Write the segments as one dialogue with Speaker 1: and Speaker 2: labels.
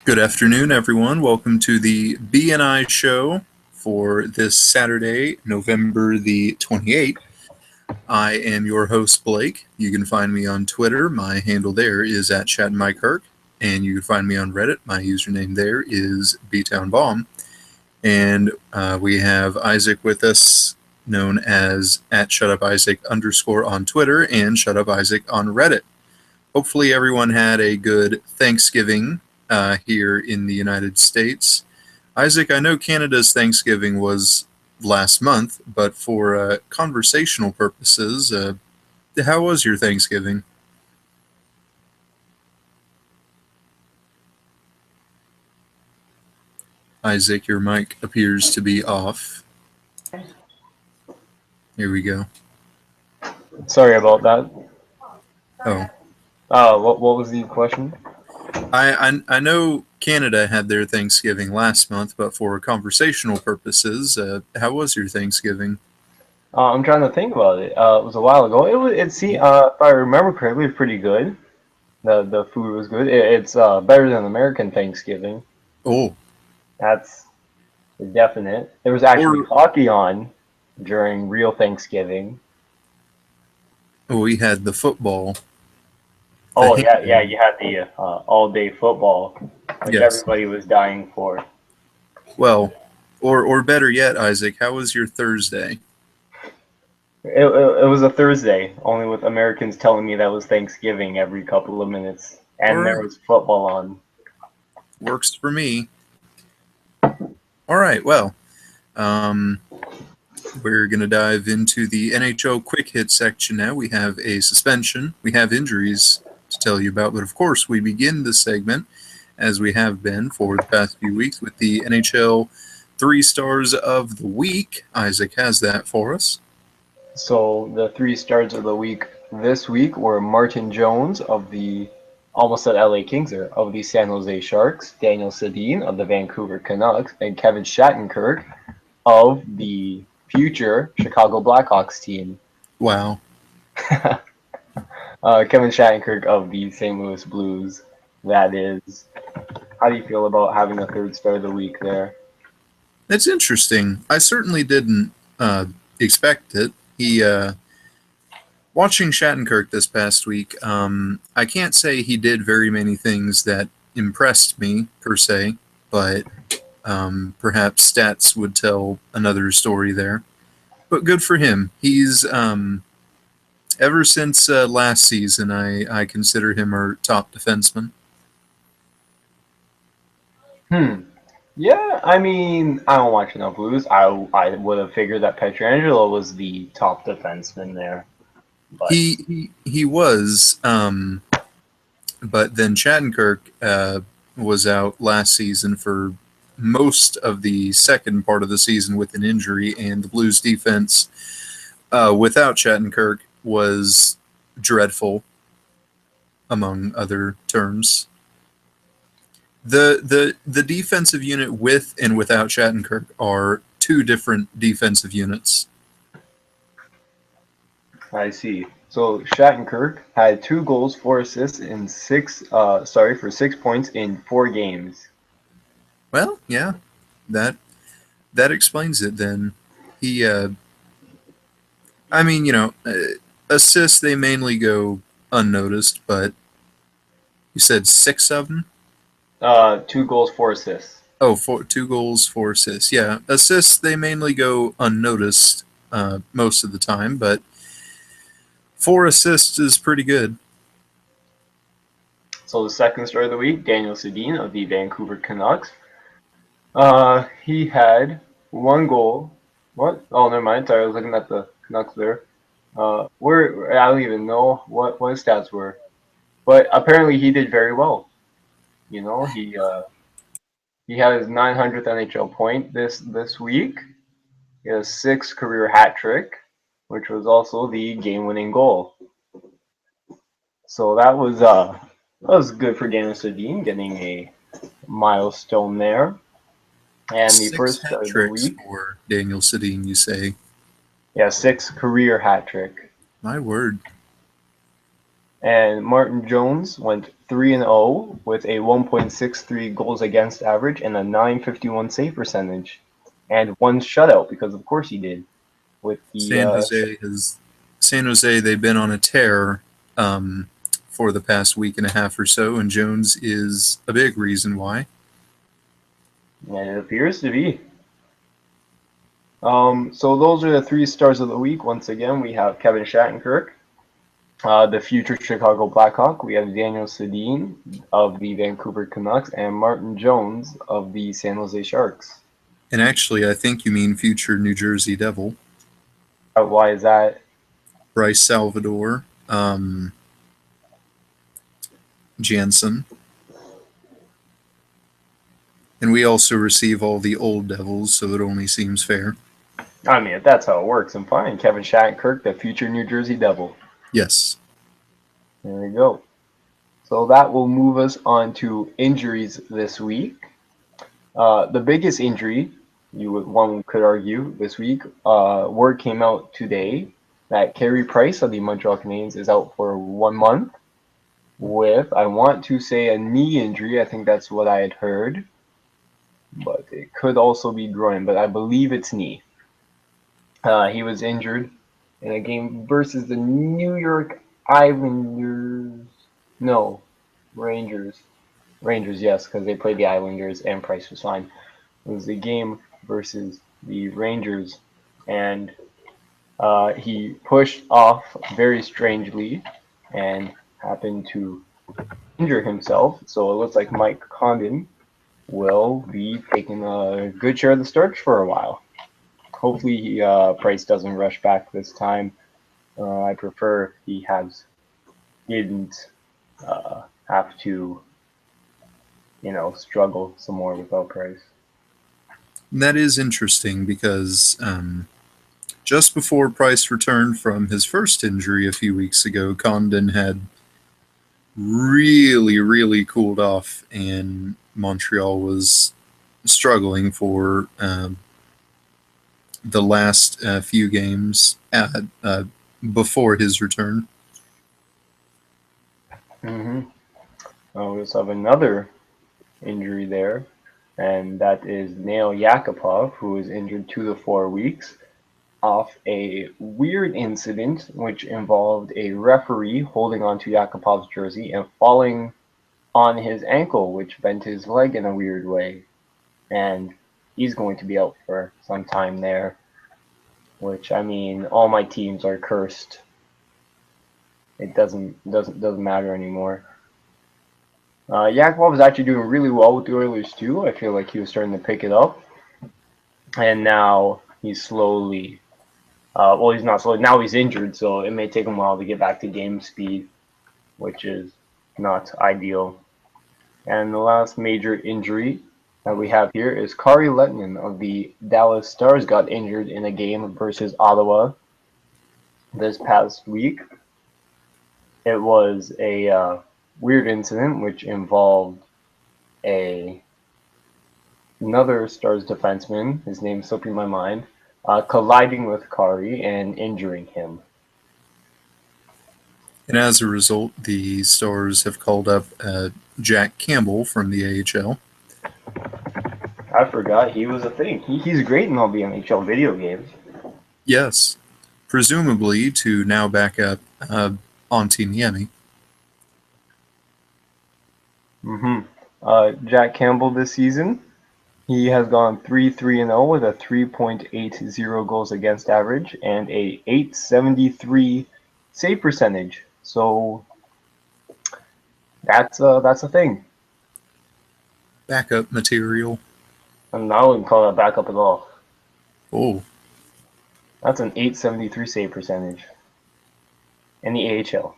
Speaker 1: Good afternoon, everyone. Welcome to the B&I Show for this Saturday, November the 28th. I am your host, Blake. You can find me on Twitter. My handle there is at @ChatMyKirk, and you can find me on Reddit. My username there is BTownBomb. And we have Isaac with us, known as at @ShutUpIsaac_ on Twitter and ShutUpIsaac on Reddit. Hopefully everyone had a good Thanksgiving here in the United States. Isaac, I know Canada's Thanksgiving was last month, but for conversational purposes, how was your Thanksgiving? Isaac, your mic appears to be off. Here we go.
Speaker 2: Sorry about that.
Speaker 1: Oh.
Speaker 2: What was the question?
Speaker 1: I know Canada had their Thanksgiving last month, but for conversational purposes, how was your Thanksgiving?
Speaker 2: I'm trying to think about it. It was a while ago. If I remember correctly, it was pretty good. The food was good. It's better than American Thanksgiving.
Speaker 1: Oh.
Speaker 2: That's definite. There was actually
Speaker 1: Or
Speaker 2: hockey on during real Thanksgiving.
Speaker 1: we had the football.
Speaker 2: Oh yeah, you had the all-day football, which
Speaker 1: Yes.
Speaker 2: everybody was dying for.
Speaker 1: Well, or better yet, Isaac, how was your Thursday?
Speaker 2: It was a Thursday, only with Americans telling me that was Thanksgiving every couple of minutes, and there
Speaker 1: Or
Speaker 2: was football on.
Speaker 1: works for me. All right, well, we're going to dive into the NHL quick hit section now. We have a suspension, we have injuries to tell you about, but of course, we begin this segment, as we have been for the past few weeks, with the NHL 3 stars of the week. Isaac has that for us.
Speaker 2: So the 3 stars of the week this week were Martin Jones of the almost at LA Kings there, of the San Jose Sharks, Daniel Sedin of the Vancouver Canucks, and Kevin Shattenkirk of the future Chicago Blackhawks team.
Speaker 1: Wow.
Speaker 2: Kevin Shattenkirk of the St. Louis Blues. That is. How do you feel about having a 3rd star of the week there?
Speaker 1: That's interesting. I certainly didn't expect it. Watching Shattenkirk this past week, I can't say he did very many things that impressed me, per se, but perhaps stats would tell another story there. But good for him. He's, ever since last season, I consider him our top defenseman.
Speaker 2: Yeah, I mean, I don't watch enough Blues. I would have figured that Pietrangelo was the top defenseman there. But
Speaker 1: He was, but then Shattenkirk was out last season for most of the second part of the season with an injury, and the Blues defense without Shattenkirk was dreadful, among other terms. The defensive unit with and without Shattenkirk are two different defensive units.
Speaker 2: I see. So Shattenkirk had 2 goals, 4 assists in for 6 points in 4 games.
Speaker 1: Well, yeah, that explains it then. He, I mean, assists, they mainly go unnoticed, but you said 6 of them?
Speaker 2: 2 goals, 4 assists.
Speaker 1: Oh, 2 goals, 4 assists. Yeah, assists, they mainly go unnoticed most of the time, but 4 assists is pretty good.
Speaker 2: So the 2nd star of the week, Daniel Sedin of the Vancouver Canucks. He had 1 goal. What? Oh, never mind. Sorry, I was looking at the Canucks there. Where I don't even know what his stats were, but apparently he did very well. You know, he had his 900th NHL point this week. He had a 6th career hat trick, which was also the game-winning goal. So that was good for Daniel Sedin getting a milestone there. And the
Speaker 1: 6
Speaker 2: first
Speaker 1: hat
Speaker 2: of the
Speaker 1: tricks
Speaker 2: week,
Speaker 1: for Daniel Sedin, you say?
Speaker 2: yeah, 6th career hat trick.
Speaker 1: My word.
Speaker 2: And Martin Jones went 3-0 with a 1.63 goals against average and a 951 save percentage, and one shutout because of course he did with the
Speaker 1: San Jose, they've been on a tear for the past week and a half or so, and Jones is a big reason why.
Speaker 2: and it appears to be. So those are the three stars of the week. Once again, we have Kevin Shattenkirk, the future Chicago Blackhawk. We have Daniel Sedin of the Vancouver Canucks and Martin Jones of the San Jose Sharks.
Speaker 1: And actually, I think you mean future New Jersey Devil.
Speaker 2: Why is that?
Speaker 1: Bryce Salvador, Jansen. And we also receive all the old Devils, so it only seems fair.
Speaker 2: I mean, if that's how it works, I'm fine. Kevin Shattenkirk, the future New Jersey Devil.
Speaker 1: Yes.
Speaker 2: There we go. So that will move us on to injuries this week. The biggest injury, one could argue, this week, word came out today that Carey Price of the Montreal Canadiens is out for 1 month with, I want to say, a knee injury. I think that's what I had heard. But it could also be groin, but I believe it's knee. He was injured in a game versus the New York Islanders. No, Rangers. Rangers, yes, because they played the Islanders and Price was fine. It was a game versus the Rangers, and he pushed off very strangely and happened to injure himself. So it looks like Mike Condon will be taking a good share of the starch for a while. Hopefully, Price doesn't rush back this time. I prefer he didn't have to, struggle some more without Price.
Speaker 1: That is interesting because just before Price returned from his first injury a few weeks ago, Condon had really, really cooled off, and Montreal was struggling for the last few games before his return.
Speaker 2: Mm-hmm. We also have another injury there, and that is Nail Yakupov, who is injured 2 to 4 weeks off a weird incident which involved a referee holding onto Yakupov's jersey and falling on his ankle, which bent his leg in a weird way. And he's going to be out for some time there, which, I mean, all my teams are cursed. It doesn't matter anymore. Yakupov is actually doing really well with the Oilers too. I feel like he was starting to pick it up, and now he's slowly. Well, he's not slowly. Now he's injured, so it may take him a while to get back to game speed, which is not ideal. And the last major injury that we have here is Kari Lettinen of the Dallas Stars got injured in a game versus Ottawa this past week. It was a weird incident which involved another Stars defenseman, his name slipping my mind, colliding with Kari and injuring him.
Speaker 1: And as a result, the Stars have called up Jack Campbell from the AHL.
Speaker 2: I forgot he was a thing. He's great in all the NHL video games.
Speaker 1: Yes, presumably to now back up on Team Yemi.
Speaker 2: Jack Campbell this season, he has gone 3-3-0 with a 3.80 goals against average and a 873 save percentage. So that's a thing.
Speaker 1: Backup material.
Speaker 2: And I wouldn't call that backup at all.
Speaker 1: Oh.
Speaker 2: That's an 873 save percentage in the AHL.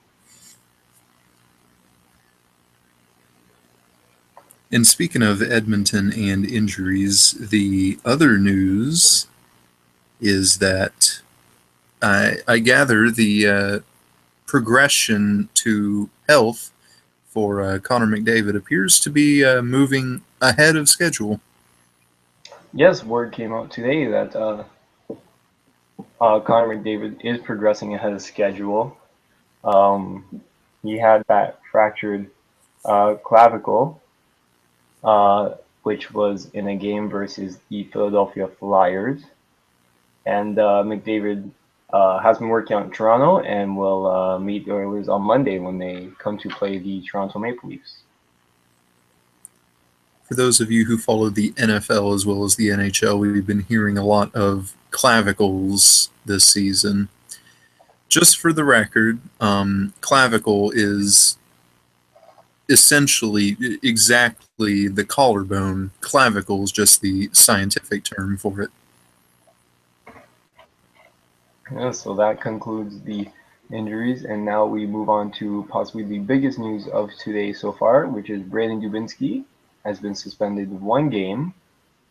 Speaker 1: And speaking of Edmonton and injuries, the other news is that I gather the progression to health for Connor McDavid appears to be moving ahead of schedule.
Speaker 2: Yes, word came out today that Connor McDavid is progressing ahead of schedule. He had that fractured clavicle, uh, which was in a game versus the Philadelphia Flyers. And McDavid has been working out in Toronto and will meet the Oilers on Monday when they come to play the Toronto Maple Leafs.
Speaker 1: For those of you who follow the NFL as well as the NHL, we've been hearing a lot of clavicles this season. Just for the record, clavicle is essentially exactly the collarbone. Clavicle is just the scientific term for it.
Speaker 2: Yeah, so that concludes the injuries, and now we move on to possibly the biggest news of today so far, which is Brandon Dubinsky has been suspended 1 game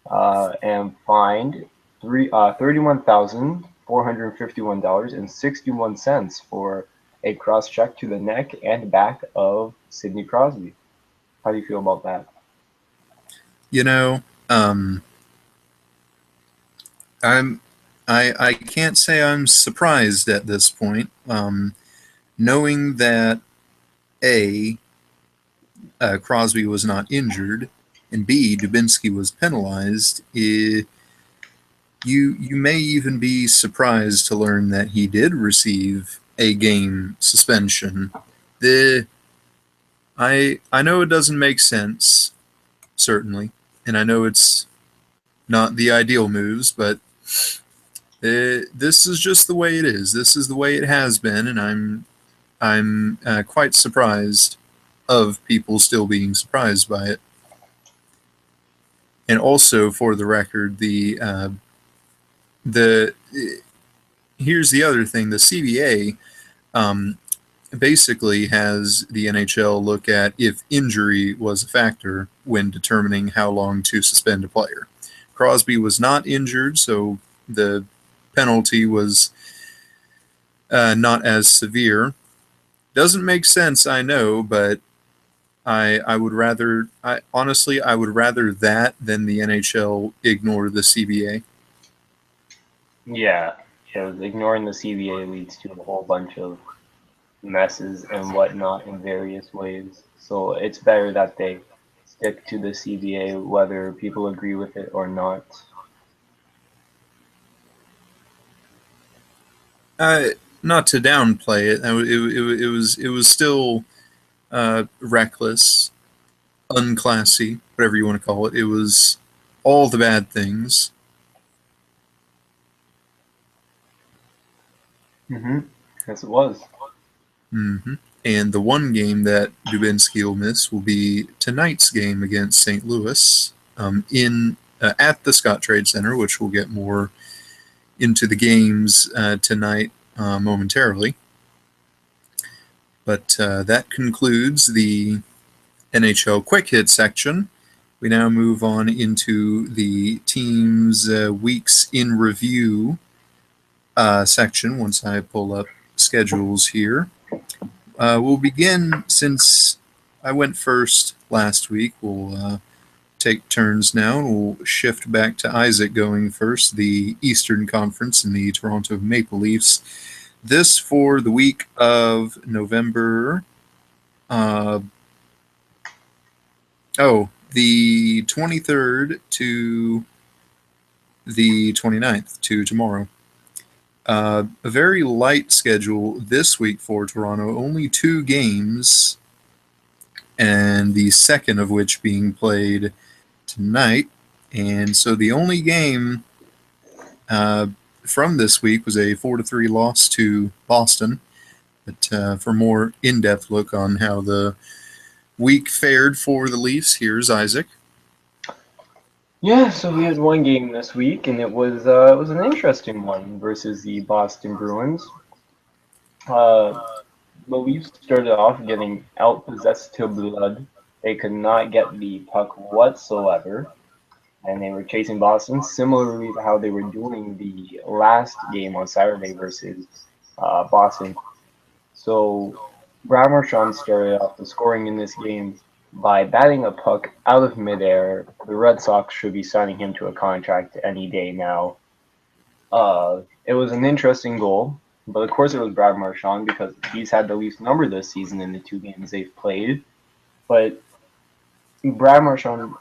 Speaker 2: and fined $31,451.61 for a cross check to the neck and back of Sidney Crosby. How do you feel about that?
Speaker 1: You know, I can't say I'm surprised at this point, knowing that A, Crosby was not injured, and B, Dubinsky was penalized. You may even be surprised to learn that he did receive a game suspension. I know it doesn't make sense, certainly, and I know it's not the ideal moves, but this is just the way it is. This is the way it has been, and I'm quite surprised of people still being surprised by it. And also, for the record, the here's the other thing: the CBA basically has the NHL look at if injury was a factor when determining how long to suspend a player. Crosby was not injured, so the penalty was not as severe. Doesn't make sense, I know, but I would rather, honestly, I would rather that than the NHL ignore the CBA.
Speaker 2: Yeah, ignoring the CBA leads to a whole bunch of messes and whatnot in various ways. So it's better that they stick to the CBA whether people agree with it or not.
Speaker 1: Not to downplay it, it was still reckless, unclassy, whatever you want to call it. It was all the bad things.
Speaker 2: Yes, it was.
Speaker 1: Mm-hmm. And the one game that Dubinsky will miss will be tonight's game against St. Louis in at the Scott Trade Center, which we'll get more into the games tonight momentarily. But that concludes the NHL Quick Hit section. We now move on into the team's weeks in review section once I pull up schedules here. We'll begin, since I went first last week, we'll take turns now. We'll shift back to Isaac going first, the Eastern Conference and the Toronto Maple Leafs. This for the week of November. The 23rd to the 29th, to tomorrow. A very light schedule this week for Toronto, only 2 games, and the second of which being played tonight. And so the only game from this week was a 4-3 loss to Boston. But for more in-depth look on how the week fared for the Leafs, here's Isaac.
Speaker 2: Yeah, so we had 1 game this week, and it was an interesting one versus the Boston Bruins. The Leafs started off getting outpossessed to blood. They could not get the puck whatsoever, and they were chasing Boston, similarly to how they were doing the last game on Saturday versus Boston. So Brad Marchand started off the scoring in this game by batting a puck out of midair. The Red Sox should be signing him to a contract any day now. It was an interesting goal. But of course it was Brad Marchand because he's had the least number this season in the 2 games they've played. But Brad Marchand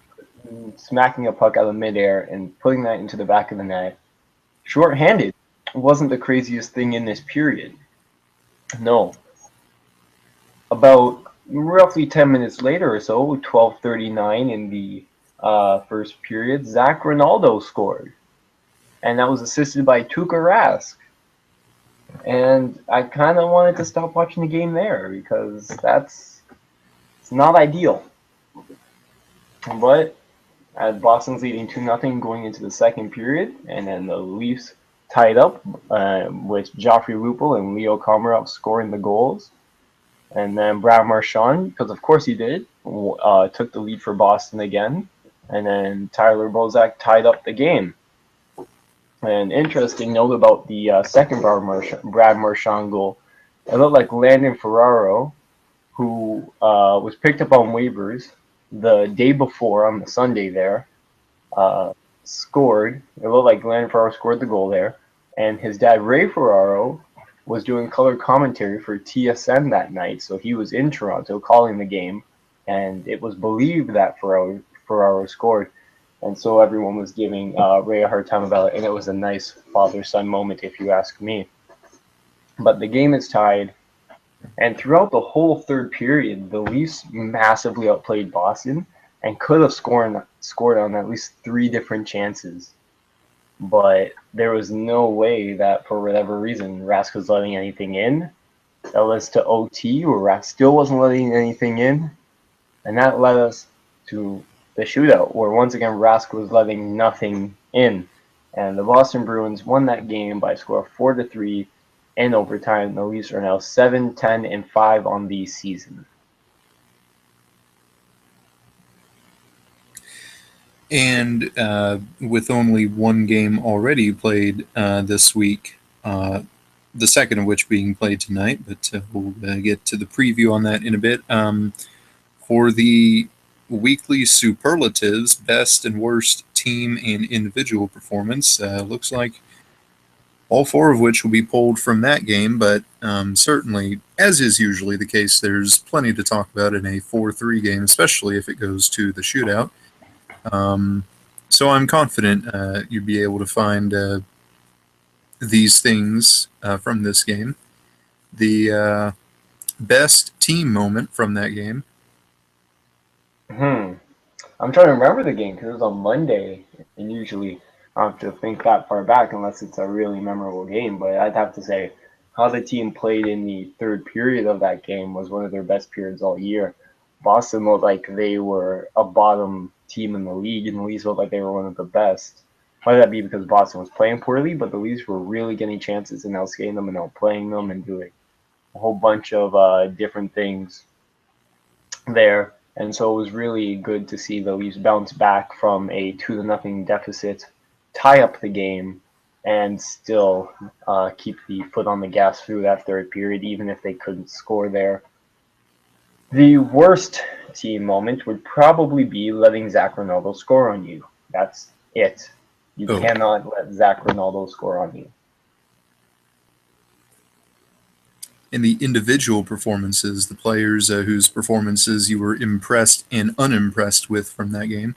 Speaker 2: smacking a puck out of midair and putting that into the back of the net, short-handed, wasn't the craziest thing in this period. No. About roughly 10 minutes later or so, 12:39 in the first period, Zach Ronaldo scored. And that was assisted by Tuukka Rask. And I kind of wanted to stop watching the game there because it's not ideal. But Boston's leading 2-0 going into the second period, and then the Leafs tied up with Joffrey Lupul and Leo Komarov scoring the goals. And then Brad Marchand, because of course he did, took the lead for Boston again. And then Tyler Bozak tied up the game. An interesting note about the second Brad Marchand goal, it looked like Landon Ferraro, who was picked up on waivers the day before on the Sunday there, scored. It looked like Landon Ferraro scored the goal there. And his dad, Ray Ferraro, was doing color commentary for TSN that night. So he was in Toronto calling the game. And it was believed that Ferraro scored. And so everyone was giving Ray a hard time about it. And it was a nice father-son moment, if you ask me. But the game is tied. And throughout the whole third period, the Leafs massively outplayed Boston and could have scored on at least 3 different chances. But there was no way that, for whatever reason, Rask was letting anything in. That led us to OT, where Rask still wasn't letting anything in. And that led us to the shootout, where once again Rask was letting nothing in. And the Boston Bruins won that game by a score of 4-3 in overtime. The Leafs are now 7-10-5 on the season.
Speaker 1: And with only one game already played this week, the second of which being played tonight, but we'll get to the preview on that in a bit. For the weekly superlatives, best and worst team and individual performance, looks like all 4 of which will be pulled from that game, but certainly, as is usually the case, there's plenty to talk about in a 4-3 game, especially if it goes to the shootout. So I'm confident you'd be able to find these things from this game. The best team moment from that game.
Speaker 2: I'm trying to remember the game because it was on Monday, and usually I don't have to think that far back unless it's a really memorable game. But I'd have to say how the team played in the third period of that game was one of their best periods all year. Boston looked like they were a bottom team in the league, and the Leafs looked like they were one of the best. Whether that be because Boston was playing poorly, but the Leafs were really getting chances and outskating them and outplaying them and doing a whole bunch of different things there. And so it was really good to see the Leafs bounce back from a 2-0 deficit, tie up the game, and still keep the foot on the gas through that third period, even if they couldn't score there. The worst team moment would probably be letting Zach Ronaldo score on you. That's it. You cannot let Zach Ronaldo score on you.
Speaker 1: In the individual performances, the players whose performances you were impressed and unimpressed with from that game.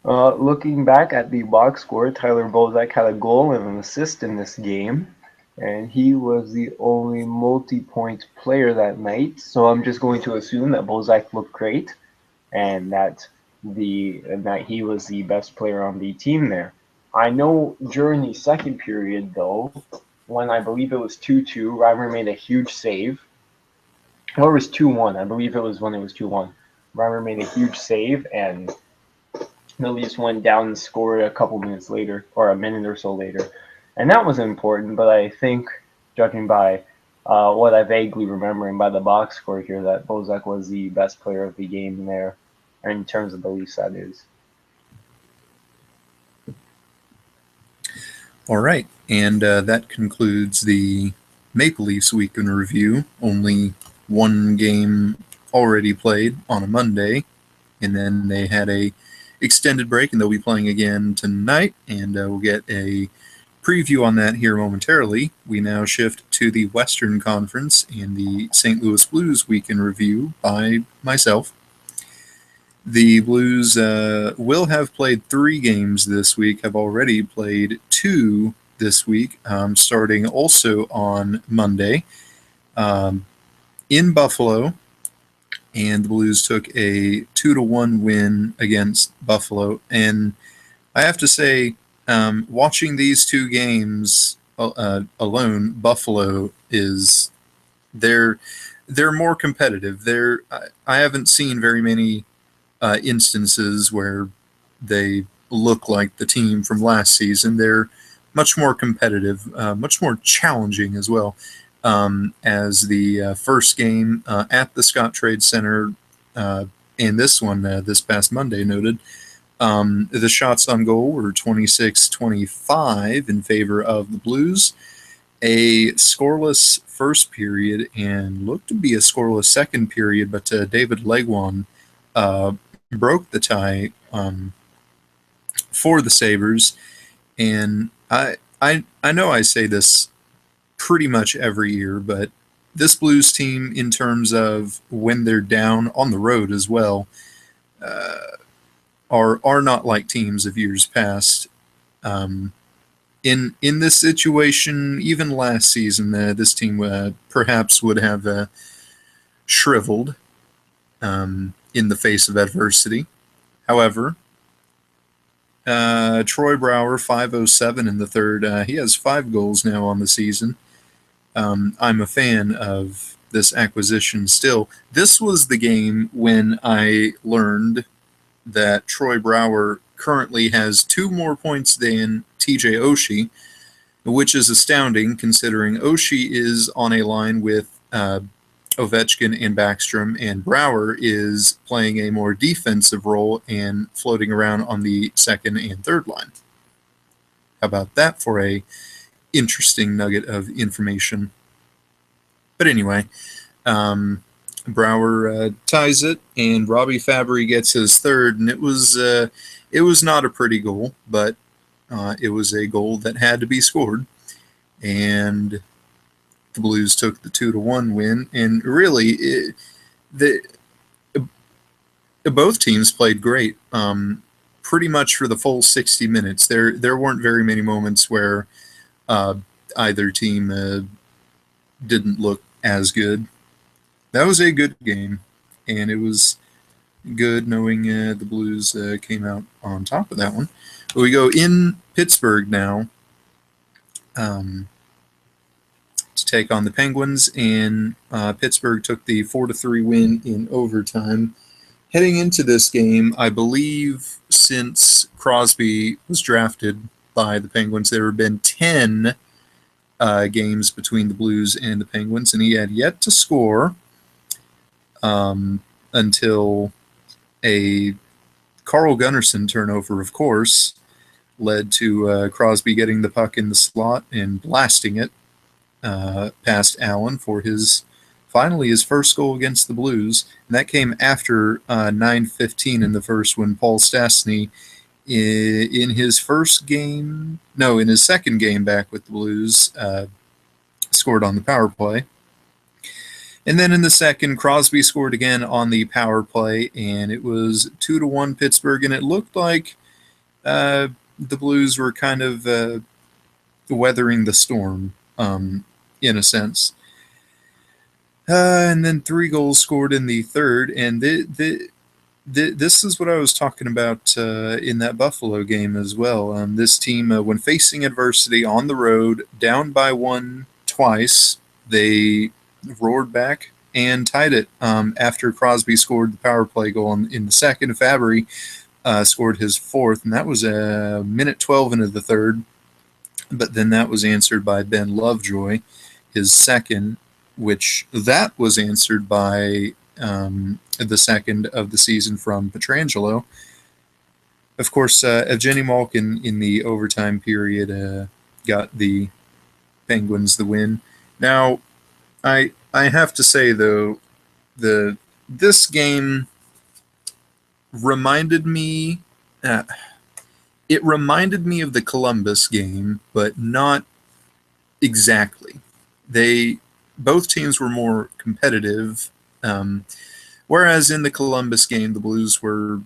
Speaker 2: Looking back at the box score, Tyler Bozak had a goal and an assist in this game, and he was the only multi-point player that night. So I'm just going to assume that Bozak looked great, and that he was the best player on the team there. I know during the second period, though, when I believe it was 2-2, Reimer made a huge save. Or it was 2-1. I believe it was when it was 2-1. Reimer made a huge save, and the Leafs went down and scored a couple minutes later, or a minute or so later. And that was important, but I think, judging by what I vaguely remember and by the box score here, that Bozak was the best player of the game there, in terms of the Leafs, that is.
Speaker 1: All right, and that concludes the Maple Leafs Week in Review. Only one game already played on a Monday, and then they had a extended break, and they'll be playing again tonight, and we'll get a preview on that here momentarily. We now shift to the Western Conference and the St. Louis Blues week in review by myself. The Blues will have played 3 games this week, have already played 2 this week, starting also on Monday in Buffalo. And the Blues took a 2-1 win against Buffalo. And I have to say, watching these 2 games alone, Buffalo is they're more competitive. I haven't seen very many instances where they look like the team from last season. They're much more competitive, much more challenging as well. As the first game at the Scott Trade Center, and this one this past Monday noted, the shots on goal were 26-25 in favor of the Blues. A scoreless first period and looked to be a scoreless second period, but David Legwan broke the tie for the Sabres. And I know I say this pretty much every year, but this Blues team, in terms of when they're down on the road as well, are not like teams of years past. In this situation, even last season, this team perhaps would have shriveled in the face of adversity. However, Troy Brouwer, 507 in the third. He has 5 goals now on the season. I'm a fan of this acquisition still. This was the game when I learned that Troy Brouwer currently has 2 more points than TJ Oshie, which is astounding considering Oshie is on a line with Ovechkin and Backstrom, and Brouwer is playing a more defensive role and floating around on the second and third line. How about that for a interesting nugget of information? But anyway, Brouwer ties it, and Robbie Fabry gets his third, and it was not a pretty goal, but it was a goal that had to be scored, and the Blues took the 2-1 win. And really, both teams played great, pretty much for the full 60 minutes. There weren't very many moments where either team didn't look as good. That was a good game, and it was good knowing the Blues came out on top of that one. But we go in Pittsburgh now to take on the Penguins, and Pittsburgh took the 4-3 win in overtime. Heading into this game, I believe since Crosby was drafted by the Penguins, there have been 10 games between the Blues and the Penguins, and he had yet to score until a Carl Gunnarsson turnover, of course, led to Crosby getting the puck in the slot and blasting it past Allen for finally his first goal against the Blues. And that came after 9:15 in the first, when Paul Stastny, in his second game back with the Blues, scored on the power play. And then in the second, Crosby scored again on the power play, and it was 2-1 Pittsburgh, and it looked like the Blues were kind of weathering the storm, in a sense. And then 3 goals scored in the third, and this is what I was talking about in that Buffalo game as well. This team, when facing adversity on the road, down by 1 twice, they roared back and tied it after Crosby scored the power play goal in the second. Fabry scored his 4th, and that was a minute 12 into the third. But then that was answered by Ben Lovejoy, his second, which that was answered by the second of the season from Pietrangelo. Of course, Evgeny Malkin in the overtime period got the Penguins the win. Now, I have to say, though, this game reminded me It reminded me of the Columbus game, but not exactly. They both teams were more competitive, um, whereas in the Columbus game, the Blues were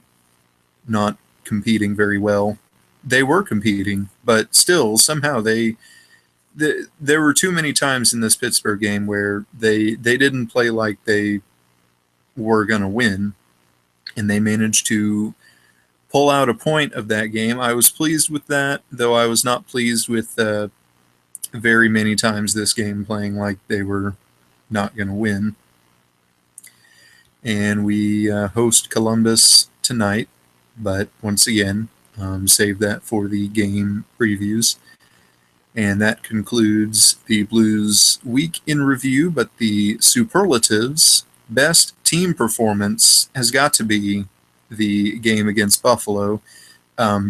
Speaker 1: not competing very well. They were competing, but still, somehow there were too many times in this Pittsburgh game where they didn't play like they were going to win, and they managed to pull out a point of that game. I was pleased with that, though I was not pleased with very many times this game playing like they were not going to win. And we host Columbus tonight, but once again, save that for the game previews. And that concludes the Blues week in review, but the superlatives, best team performance has got to be the game against Buffalo.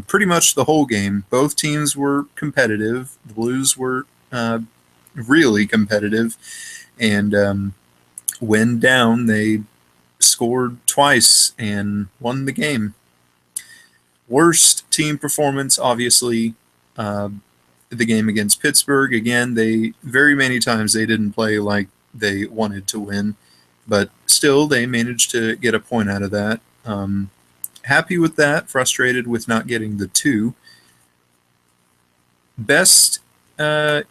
Speaker 1: Pretty much the whole game. Both teams were competitive. The Blues were really competitive. And when down, they scored twice and won the game. Worst team performance, obviously, the game against Pittsburgh. Again, they very many times they didn't play like they wanted to win, but still they managed to get a point out of that. Happy with that, frustrated with not getting the 2. Best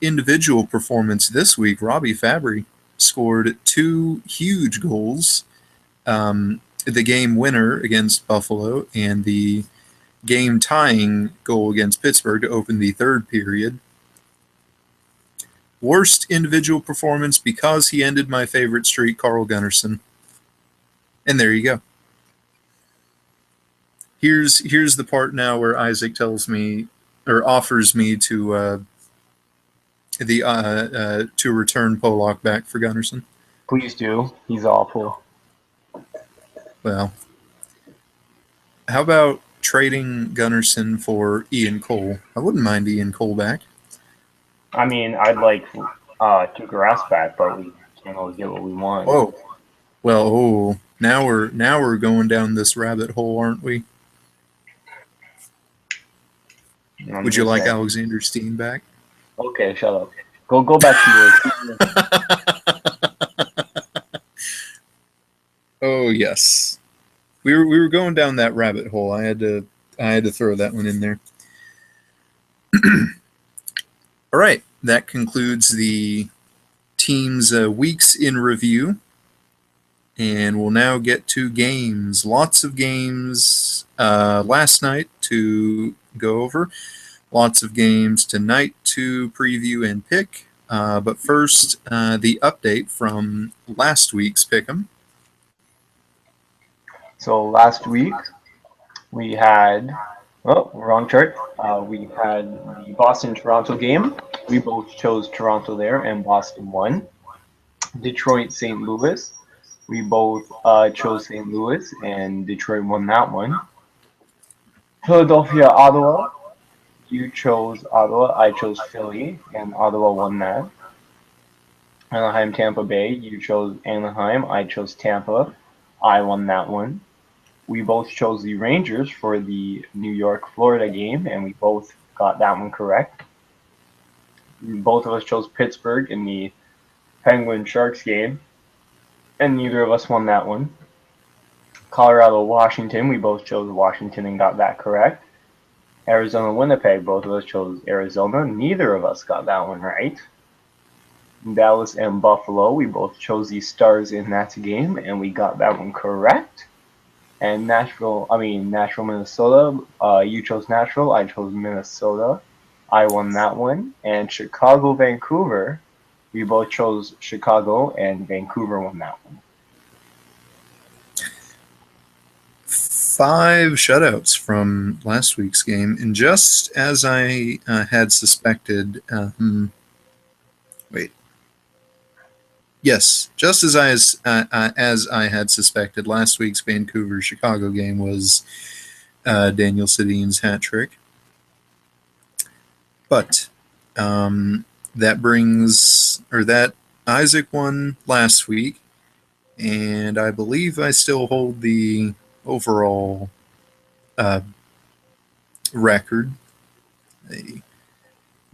Speaker 1: individual performance this week, Robbie Fabry scored 2 huge goals. The game winner against Buffalo and the game-tying goal against Pittsburgh to open the third period. Worst individual performance because he ended my favorite streak, Carl Gunnarsson. And there you go. Here's the part now where Isaac tells me or offers me to return Pollock back for Gunnarsson.
Speaker 2: Please do. He's awful.
Speaker 1: Well, how about trading Gunnarsson for Ian Cole? I wouldn't mind Ian Cole back.
Speaker 2: I mean, I'd like Tuukka Rask back, but we can't always get what we want.
Speaker 1: Whoa. Well, now we're going down this rabbit hole, aren't we? Would you like Alexander Steen back?
Speaker 2: Okay, shut up. Go back to
Speaker 1: yours. Oh yes, we were going down that rabbit hole. I had to throw that one in there. All right, that concludes the team's weeks in review, and we'll now get to games. Lots of games last night to go over. Lots of games tonight to preview and pick. But first, the update from last week's Pick'em.
Speaker 2: So last week we had, wrong chart. We had the Boston-Toronto game. We both chose Toronto there, and Boston won. Detroit-St. Louis. We both chose St. Louis, and Detroit won that one. Philadelphia-Ottawa. You chose Ottawa, I chose Philly, and Ottawa won that. Anaheim, Tampa Bay, you chose Anaheim, I chose Tampa, I won that one. We both chose the Rangers for the New York, Florida game, and we both got that one correct. Both of us chose Pittsburgh in the Penguin Sharks game, and neither of us won that one. Colorado, Washington, we both chose Washington and got that correct. Arizona, Winnipeg, both of us chose Arizona. Neither of us got that one right. Dallas and Buffalo, we both chose the Stars in that game, and we got that one correct. And Nashville, Minnesota, you chose Nashville, I chose Minnesota. I won that one. And Chicago, Vancouver, we both chose Chicago, and Vancouver won that one.
Speaker 1: 5 shutouts from last week's game, and just as I had suspected, just as I had suspected, last week's Vancouver-Chicago game was Daniel Sedin's hat trick. But that Isaac won last week, and I believe I still hold the overall record. I,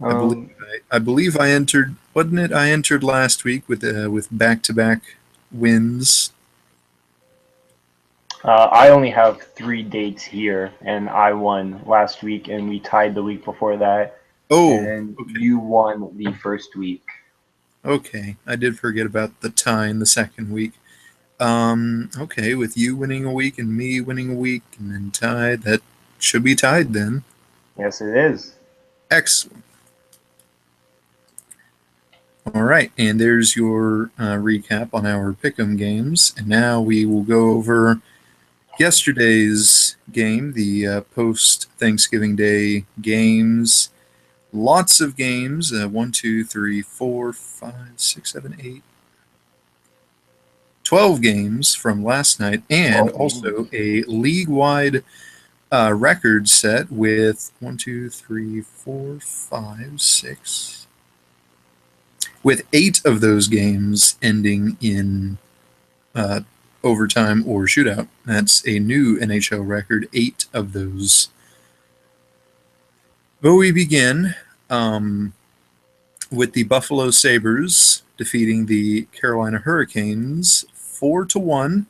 Speaker 1: I believe
Speaker 2: Um,
Speaker 1: I believe I entered. Wasn't it? I entered last week with back-to-back wins.
Speaker 2: I only have 3 dates here, and I won last week, and we tied the week before that,
Speaker 1: Oh,
Speaker 2: and
Speaker 1: okay.
Speaker 2: you won the first week.
Speaker 1: Okay, I did forget about the tie in the second week. Okay, with you winning a week and me winning a week and then tied, that should be tied then.
Speaker 2: Yes, it is.
Speaker 1: Excellent. All right, and there's your recap on our pick'em games. And now we will go over yesterday's game, the post Thanksgiving Day games. Lots of games. 1, 2, 3, 4, 5, 6, 7, 8, 12 games from last night, and
Speaker 2: 12 games.
Speaker 1: also a league-wide record set with 1, 2, 3, 4, 5, 6, with 8 of those games ending in uh, overtime or shootout. That's a new NHL record, 8 of those. But we begin with the Buffalo Sabres defeating the Carolina Hurricanes 4-1,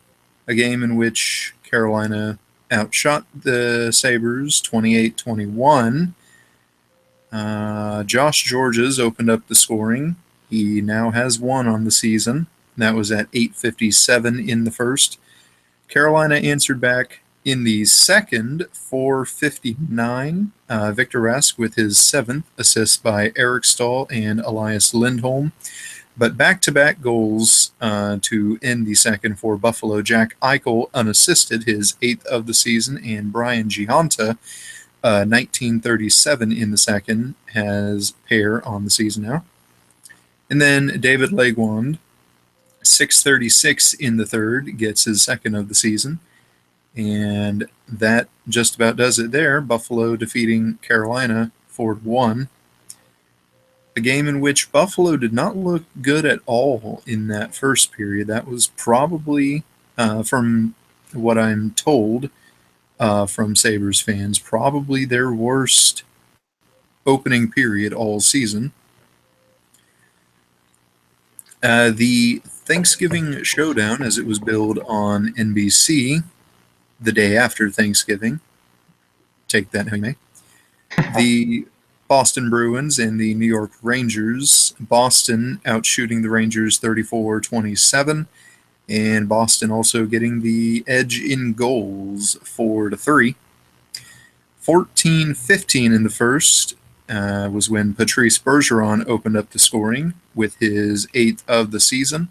Speaker 1: a game in which Carolina outshot the Sabres 28-21. Josh Georges opened up the scoring. He now has 1 on the season. That was at 8:57 in the first. Carolina answered back in the second, 4:59. Victor Rask with his 7th assist by Eric Stahl and Elias Lindholm. But back-to-back goals to end the second for Buffalo. Jack Eichel unassisted, his 8th of the season, and Brian Gionta, 1937 in the second, has pair on the season now. And then David Legwand, 6:36 in the third, gets his 2nd of the season. And that just about does it there. Buffalo defeating Carolina 4-1. A game in which Buffalo did not look good at all in that first period. That was probably, from what I'm told from Sabres fans, probably their worst opening period all season. The Thanksgiving Showdown, as it was billed on NBC the day after Thanksgiving, take that how you may. The Boston Bruins and the New York Rangers. Boston outshooting the Rangers 34-27, and Boston also getting the edge in goals 4-3. 14-15 in the first was when Patrice Bergeron opened up the scoring with his 8th of the season.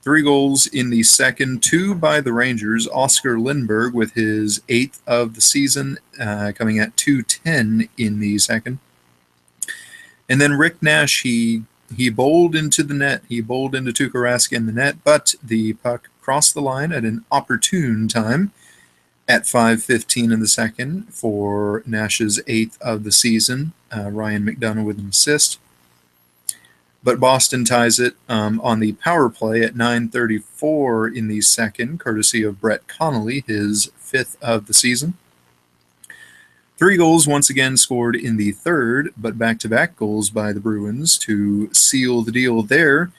Speaker 1: 3 goals in the second, 2 by the Rangers. Oscar Lindberg with his 8th of the season, coming at 2:10 in the second. And then Rick Nash, he bowled into the net. He bowled into Tuukka Rask in the net, but the puck crossed the line at an opportune time at 5:15 in the second for Nash's 8th of the season. Ryan McDonough with an assist. But Boston ties it on the power play at 9:34 in the second, courtesy of Brett Connolly, his 5th of the season. 3 goals once again scored in the third, but back-to-back goals by the Bruins to seal the deal there,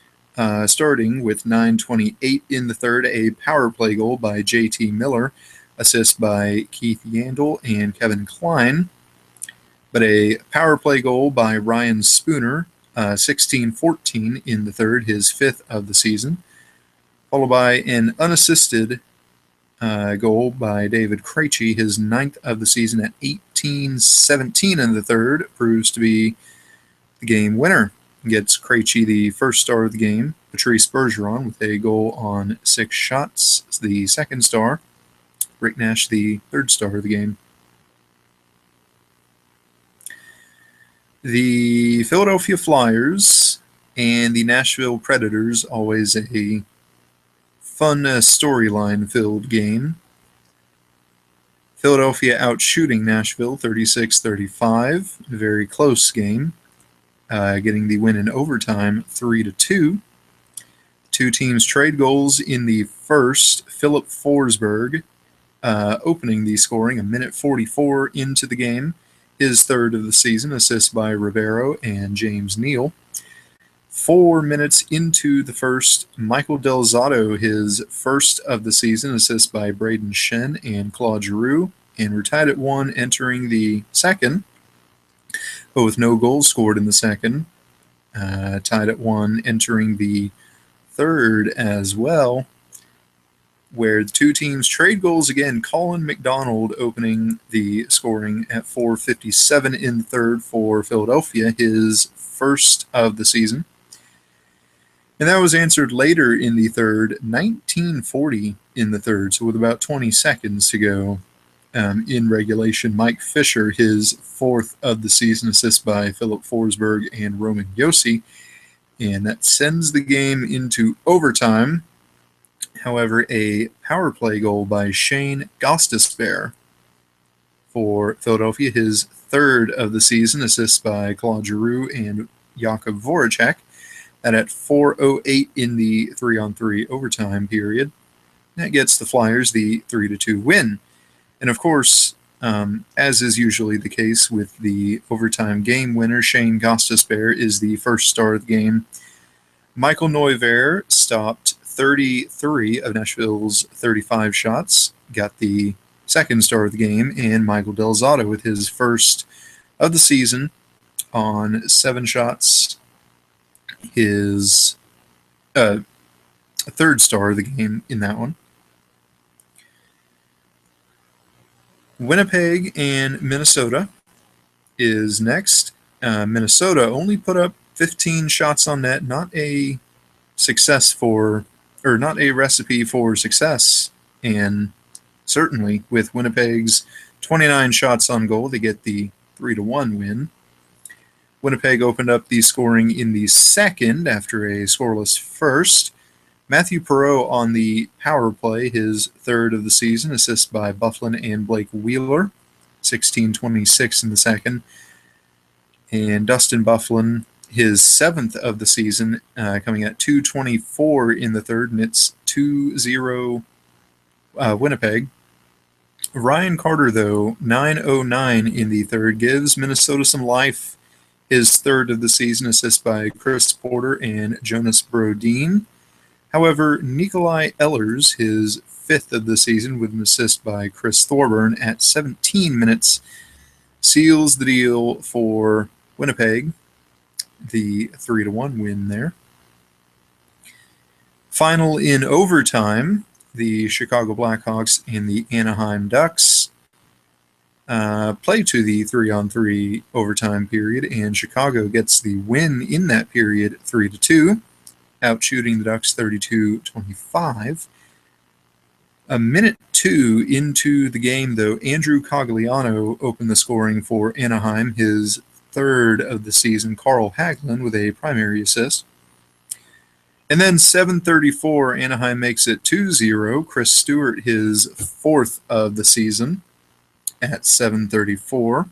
Speaker 1: starting with 9:28 in the third, a power play goal by J.T. Miller, assist by Keith Yandel and Kevin Klein, but a power play goal by Ryan Spooner, 16-14 in the third, his 5th of the season, followed by an unassisted goal by David Krejci, his 9th of the season at 18-17 in the third, proves to be the game winner. Gets Krejci the first star of the game. Patrice Bergeron with a goal on 6 shots, the 2nd star. Rick Nash the 3rd star of the game. The Philadelphia Flyers and the Nashville Predators, always a fun storyline-filled game. Philadelphia outshooting Nashville 36-35, a very close game, getting the win in overtime 3-2. Two teams trade goals in the first. Philip Forsberg opening the scoring, a minute 44 into the game. His third of the season, assist by Rivero and James Neal. 4 minutes into the first, Michael Delzato, his first of the season, assist by Braden Shen and Claude Giroux. And we're tied at 1 entering the second, but with no goals scored in the second. Tied at 1 entering the third as well, where the two teams trade goals again. Colin McDonald opening the scoring at 4:57 in the third for Philadelphia, his first of the season. And that was answered later in the third, 19:40 in the third, so with about 20 seconds to go in regulation. Mike Fisher, his fourth of the season, assist by Philip Forsberg and Roman Josi, and that sends the game into overtime. However, a power play goal by Shane Gostisbehere for Philadelphia, his third of the season, assist by Claude Giroux and Jakub Voracek. That at 4:08 in the 3-on-3 overtime period. That gets the Flyers the 3-2 win. And of course, as is usually the case with the overtime game winner, Shane Gostisbehere is the first star of the game. Michael Neuvirth stopped 33 of Nashville's 35 shots, got the second star of the game, and Michael Delzato with his first of the season on 7 shots, his third star of the game in that one. Winnipeg and Minnesota is next. Minnesota only put up 15 shots on net, not a recipe for success. And certainly with Winnipeg's 29 shots on goal, they get the 3-1 win. Winnipeg opened up the scoring in the second after a scoreless first. Matthew Perreault on the power play, his third of the season, assist by Byfuglien and Blake Wheeler, 16:26 in the second. And Dustin Byfuglien, his seventh of the season, coming at 2:24 in the third, and it's 2-0 Winnipeg. Ryan Carter, though, 9:09 in the third, gives Minnesota some life. His third of the season, assist by Chris Porter and Jonas Brodin. However, Nikolai Ehlers, his fifth of the season, with an assist by Chris Thorburn at 17 minutes, seals the deal for Winnipeg, the 3-1 win there. Final in overtime, the Chicago Blackhawks and the Anaheim Ducks play to the 3-on-3 overtime period, and Chicago gets the win in that period, 3-2. Outshooting the Ducks 32-25. A minute 2 into the game, though, Andrew Cogliano opened the scoring for Anaheim, his third of the season. Carl Hagelin with a primary assist. And then 7:34, Anaheim makes it 2-0. Chris Stewart, his fourth of the season at 7:34.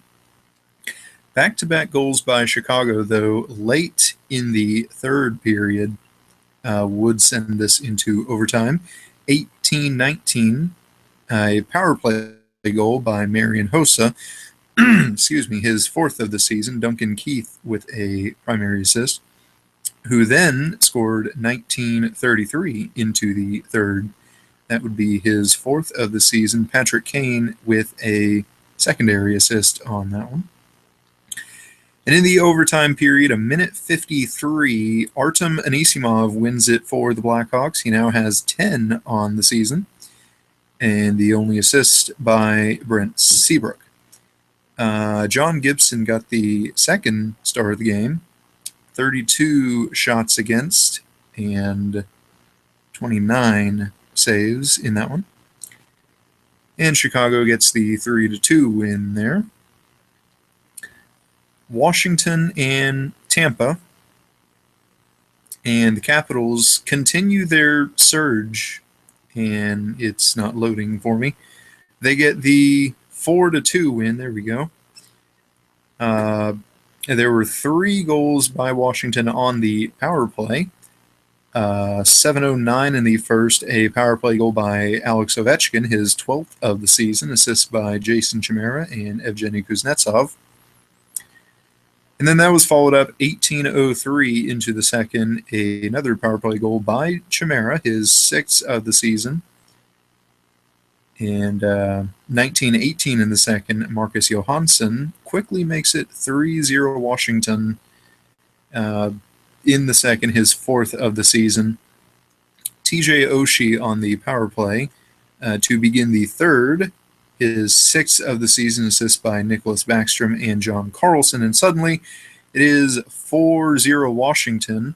Speaker 1: Back-to-back goals by Chicago, though, late in the third period. Would send this into overtime. 18-19, a power play goal by Marian Hossa. Excuse me, his fourth of the season. Duncan Keith with a primary assist, who then scored 19:33 into the third. That would be his fourth of the season. Patrick Kane with a secondary assist on that one. And in the overtime period, a minute 53, Artem Anisimov wins it for the Blackhawks. He now has 10 on the season, and the only assist by Brent Seabrook. John Gibson got the second star of the game, 32 shots against and 29 saves in that one. And Chicago gets the 3-2 win there. Washington and Tampa, and the Capitals continue their surge, and it's not loading for me. They get the 4-2 win. There we go. There were 3 goals by Washington on the power play. 7:09 in the first, a power play goal by Alex Ovechkin, his 12th of the season, assist by Jason Chimera and Evgeny Kuznetsov. And then that was followed up 18:03 into the second, another power play goal by Chimera, his 6th of the season. And 19:18 in the second, Marcus Johansson quickly makes it 3-0 Washington in the second, his 4th of the season. TJ Oshie on the power play to begin the third, his 6th of the season, assist by Nicholas Backstrom and John Carlson. And suddenly it is 4-0 Washington.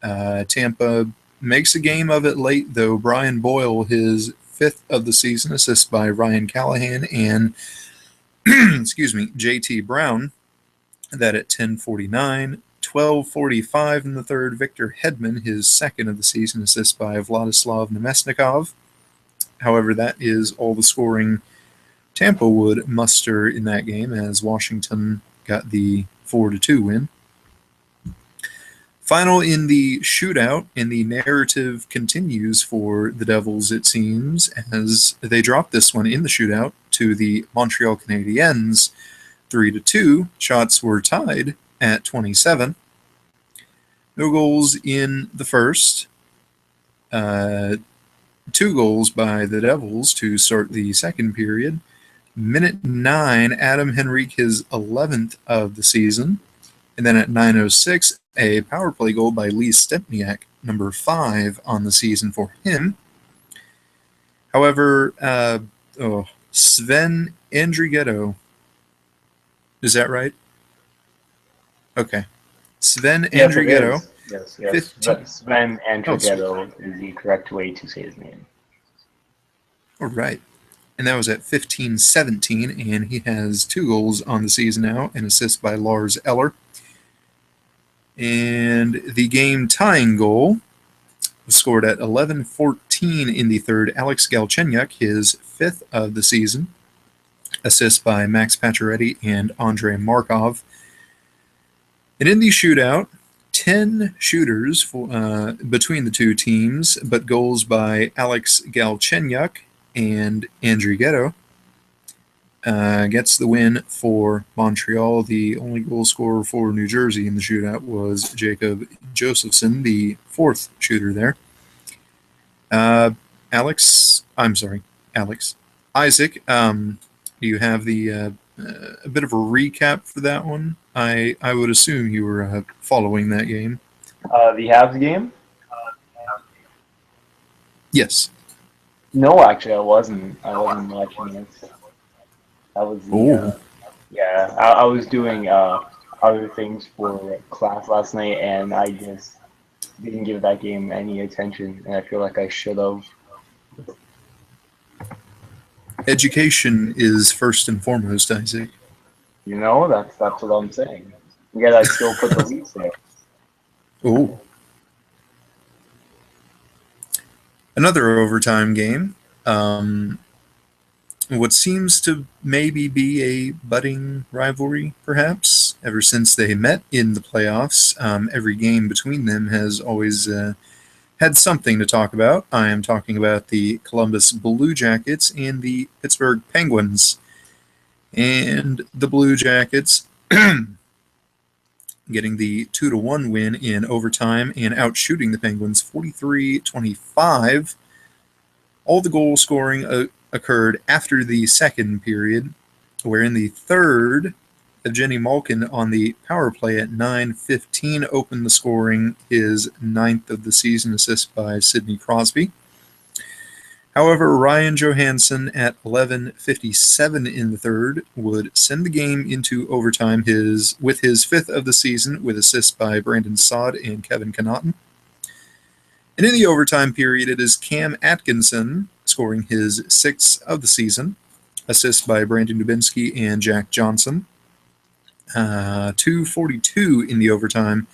Speaker 1: Tampa makes a game of it late, though. Brian Boyle, his 5th of the season, assist by Ryan Callahan and JT Brown. That at 10:49. 12:45 in the third, Victor Hedman, his 2nd of the season, assist by Vladislav Nemesnikov. However, that is all the scoring Tampa would muster in that game, as Washington got the 4-2 win. Final in the shootout, and the narrative continues for the Devils, it seems, as they drop this one in the shootout to the Montreal Canadiens 3-2. Shots were tied at 27. No goals in the first. 2 goals by the Devils to start the second period. Minute 9, Adam Henrique, his 11th of the season. And then at 9:06, a power play goal by Lee Stempniak, number 5 on the season for him. However, Sven Andrighetto, is that right? Okay. Sven Andrighetto.
Speaker 2: Yes. Sven Andrighetto is the correct way to say his name.
Speaker 1: All right. And that was at 15:17, and he has 2 goals on the season now, an assist by Lars Eller. And the game-tying goal was scored at 11:14 in the third. Alex Galchenyuk, his 5th of the season, assist by Max Pacioretty and Andrei Markov. And in the shootout, 10 shooters between the two teams, but goals by Alex Galchenyuk and Andrighetto gets the win for Montreal. The only goal scorer for New Jersey in the shootout was Jacob Josephson, the 4th shooter there. Alex. Isaac, do you have the a bit of a recap for that one? I would assume you were following that game.
Speaker 2: The Habs game?
Speaker 1: Yes.
Speaker 2: No, actually, I wasn't. I wasn't watching it. That was I was doing other things for class last night, and I just didn't give that game any attention, and I feel like I should have.
Speaker 1: Education is first and foremost, Isaac.
Speaker 2: You know, that's what I'm saying. Yet I still put the Leafs there.
Speaker 1: Oh. Another overtime game. What seems to maybe be a budding rivalry, perhaps, ever since they met in the playoffs. Every game between them has always had something to talk about. I am talking about the Columbus Blue Jackets and the Pittsburgh Penguins. And the Blue Jackets getting the 2-1 win in overtime and outshooting the Penguins 43-25. All the goal scoring occurred after the second period, where in the third, Evgeny Malkin on the power play at 9:15 opened the scoring, his 9th of the season, assist by Sidney Crosby. However, Ryan Johansson at 11:57 in the third would send the game into overtime with his 5th of the season, with assists by Brandon Saad and Kevin Connaughton. And in the overtime period, it is Cam Atkinson scoring his 6th of the season, assists by Brandon Dubinsky and Jack Johnson. 2:42 in the overtime.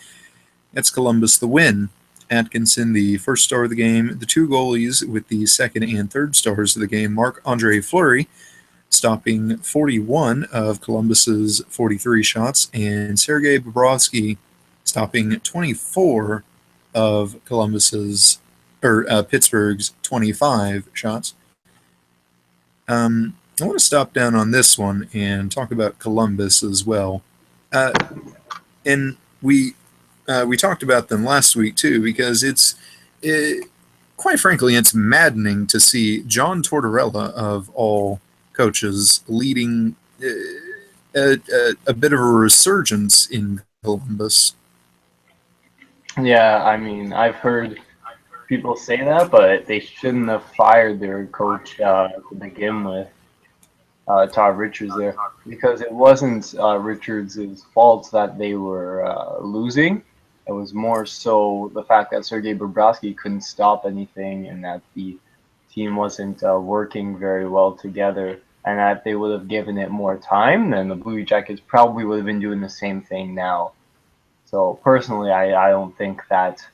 Speaker 1: That's Columbus the win. Atkinson, the first star of the game. The 2 goalies with the 2nd and 3rd stars of the game. Marc-Andre Fleury stopping 41 of Columbus's 43 shots, and Sergei Bobrovsky stopping 24 of Pittsburgh's 25 shots. I want to stop down on this one and talk about Columbus as well. And we talked about them last week too, because quite frankly, it's maddening to see John Tortorella, of all coaches, leading a bit of a resurgence in Columbus.
Speaker 2: Yeah, I mean, I've heard people say that, but they shouldn't have fired their coach to begin with, Todd Richards there, because it wasn't Richards' fault that they were losing. It was more so the fact that Sergei Bobrovsky couldn't stop anything and that the team wasn't working very well together. And that if they would have given it more time, then the Blue Jackets probably would have been doing the same thing now. So personally, I don't think that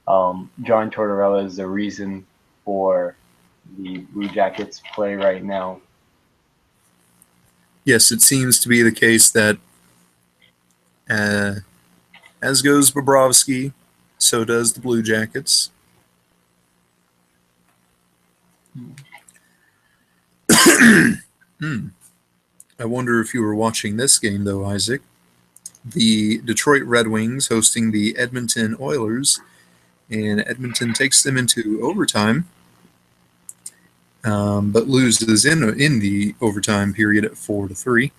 Speaker 2: John Tortorella is the reason for the Blue Jackets' play right now.
Speaker 1: Yes, it seems to be the case that as goes Bobrovsky, so does the Blue Jackets. I wonder if you were watching this game, though, Isaac. The Detroit Red Wings hosting the Edmonton Oilers, and Edmonton takes them into overtime, but loses in the overtime period at 4-3.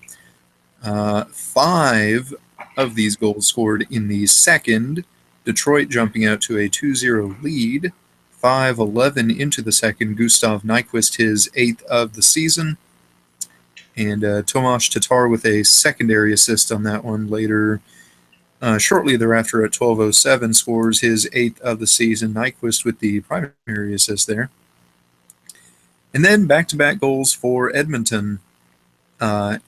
Speaker 1: 5 of these goals scored in the second, Detroit jumping out to a 2-0 lead. 5:11 into the second, Gustav Nyquist, his 8th of the season. And Tomas Tatar with a secondary assist on that one later. Shortly thereafter at 12:07 scores his 8th of the season. Nyquist with the primary assist there. And then back-to-back goals for Edmonton. Eero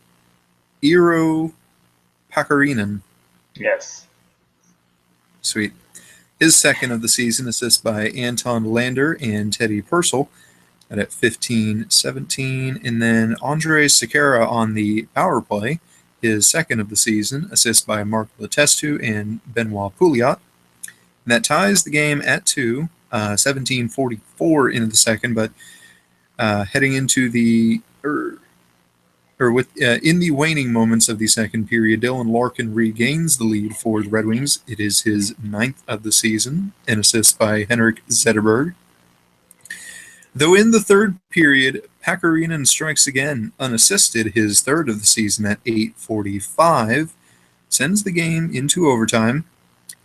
Speaker 1: Pakarinen.
Speaker 2: Yes.
Speaker 1: Sweet. His 2nd of the season, assist by Anton Lander and Teddy Purcell at 15:17. And then Andrei Sekera on the power play, his 2nd of the season, assist by Mark Letestu and Benoit Pouliot. And that ties the game at 2, 17:44 into the second, but heading into the in the waning moments of the second period, Dylan Larkin regains the lead for the Red Wings. It is his 9th of the season, an assist by Henrik Zetterberg. Though in the third period, Pakarinen strikes again, unassisted, his 3rd of the season at 8:45, sends the game into overtime.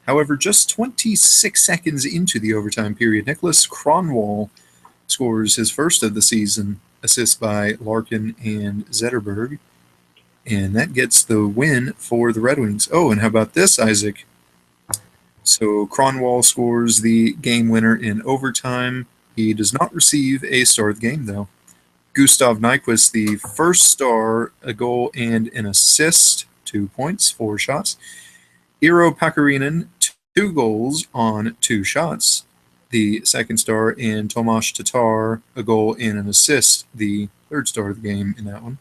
Speaker 1: However, just 26 seconds into the overtime period, Nicholas Kronwall scores his 1st of the season, assist by Larkin and Zetterberg, and that gets the win for the Red Wings. Oh, and how about this, Isaac? So Kronwall scores the game winner in overtime. He does not receive a star of the game, though. Gustav Nyquist, the 1st star, a goal and an assist, 2 points, 4 shots. Eero Pakarinen, 2 goals on 2 shots, the 2nd star, and Tomas Tatar, a goal and an assist, the 3rd star of the game in that one.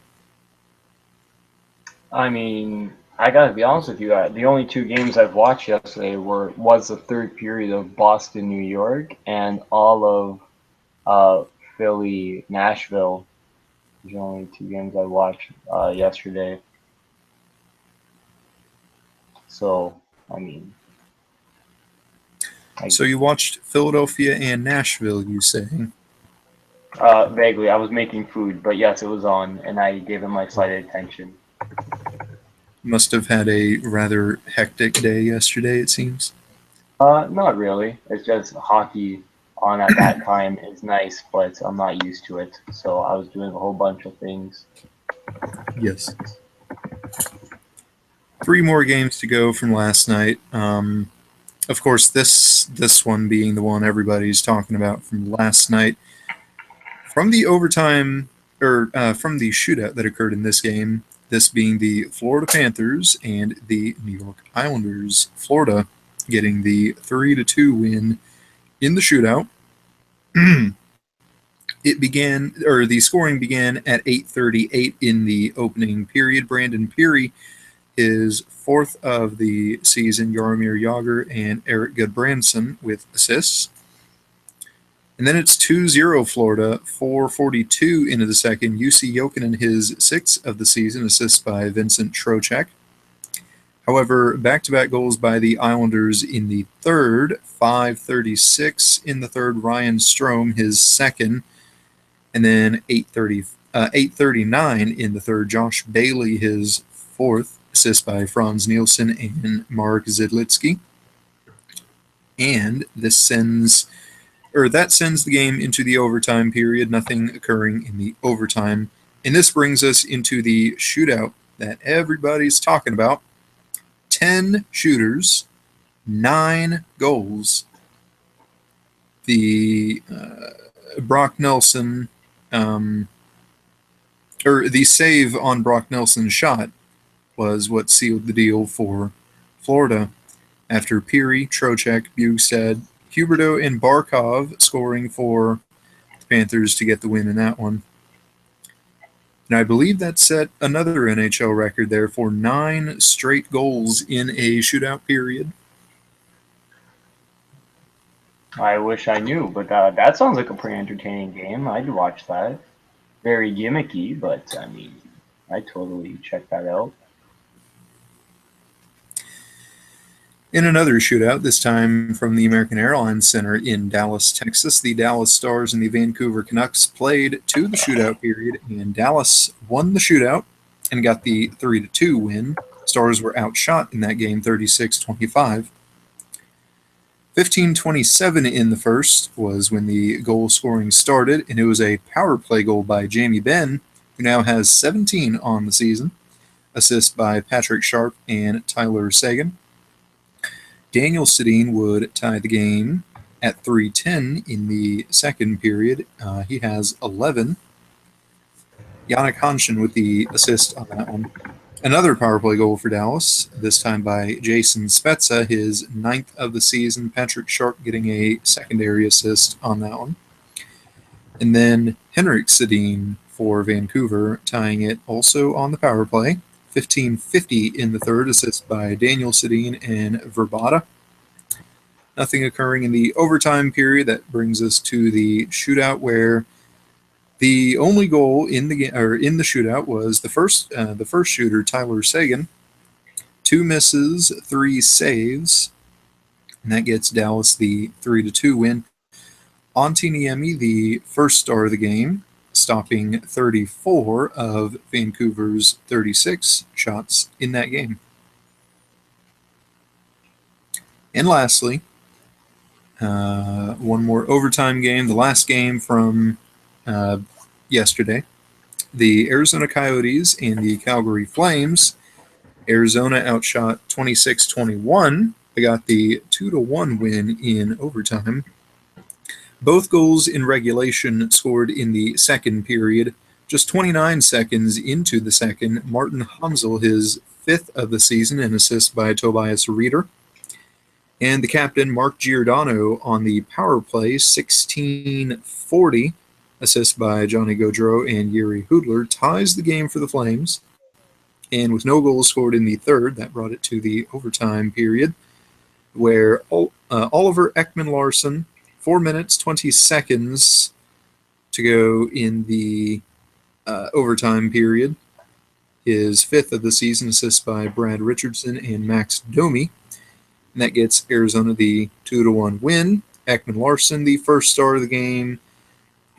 Speaker 2: I mean, I gotta be honest with you. The only 2 games I've watched yesterday was the 3rd period of Boston, New York, and all of Philly, Nashville. Those are the only 2 games I watched yesterday. So, I mean.
Speaker 1: So you watched Philadelphia and Nashville, you say?
Speaker 2: Vaguely. I was making food, but yes, it was on, and I gave it my slight attention.
Speaker 1: Must have had a rather hectic day yesterday, it seems.
Speaker 2: Not really. It's just hockey on at that time is nice, but I'm not used to it. So I was doing a whole bunch of things.
Speaker 1: Yes. 3 more games to go from last night. Of course, this one being the one everybody's talking about from last night. From the overtime, or from the shootout that occurred in this game, this being the Florida Panthers and the New York Islanders. Florida getting the 3-2 win in the shootout. The scoring began at 8:38 in the opening period. Brandon Peary his fourth of the season, Jaromir Jagr and Eric Gudbranson with assists. And then it's 2-0 Florida, 4:42 into the second. Jussi Jokinen, his sixth of the season, assist by Vincent Trocheck. However, back-to-back goals by the Islanders in the third, 5:36 in the third, Ryan Strome, his second, and then 8:39 in the third, Josh Bailey, his fourth, assist by Franz Nielsen and Mark Zidlitsky. And that sends the game into the overtime period, nothing occurring in the overtime. And this brings us into the shootout that everybody's talking about. 10 shooters, 9 goals. The Brock Nelson, the save on Brock Nelson's shot was what sealed the deal for Florida after Peary, Trocheck, Bugstad, Huberdeau, and Barkov scoring for the Panthers to get the win in that one. And I believe that set another NHL record there for 9 straight goals in a shootout period.
Speaker 2: I wish I knew, but that sounds like a pretty entertaining game. I'd watch that. Very gimmicky, but I mean, I'd totally check that out.
Speaker 1: In another shootout, this time from the American Airlines Center in Dallas, Texas, the Dallas Stars and the Vancouver Canucks played to the shootout period, and Dallas won the shootout and got the 3-2 win. Stars were outshot in that game 36-25. 15:27 in the first was when the goal scoring started, and it was a power play goal by Jamie Benn, who now has 17 on the season. Assist by Patrick Sharp and Tyler Seguin. Daniel Sedin would tie the game at 3:10 in the second period. He has 11. Yannick Hanschen with the assist on that one. Another power play goal for Dallas, this time by Jason Spezza, his 9th of the season. Patrick Sharp getting a secondary assist on that one. And then Henrik Sedin for Vancouver, tying it also on the power play. 15:50 in the third, assist by Daniel Sedin and Verbata. Nothing occurring in the overtime period. That brings us to the shootout, where the only goal in the shootout was the first shooter, Tyler Seguin. 2 misses, 3 saves, and that gets Dallas the 3-2 win. Antti Niemi, the first star of the game, stopping 34 of Vancouver's 36 shots in that game. And lastly, one more overtime game, the last game from yesterday. The Arizona Coyotes and the Calgary Flames. Arizona outshot 26-21. They got the 2-1 win in overtime. Both goals in regulation scored in the second period. Just 29 seconds into the second, Martin Hansel, his 5th of the season, an assist by Tobias Reeder. And the captain, Mark Giordano, on the power play, 16:40, assist by Johnny Gaudreau and Yuri Hudler, ties the game for the Flames. And with no goals scored in the third, that brought it to the overtime period, where Oliver Ekman-Larsson, 4 minutes, 20 seconds to go in the overtime period. His 5th of the season, assist by Brad Richardson and Max Domi. And that gets Arizona the 2-1 win. Ekman-Larsson, the first star of the game.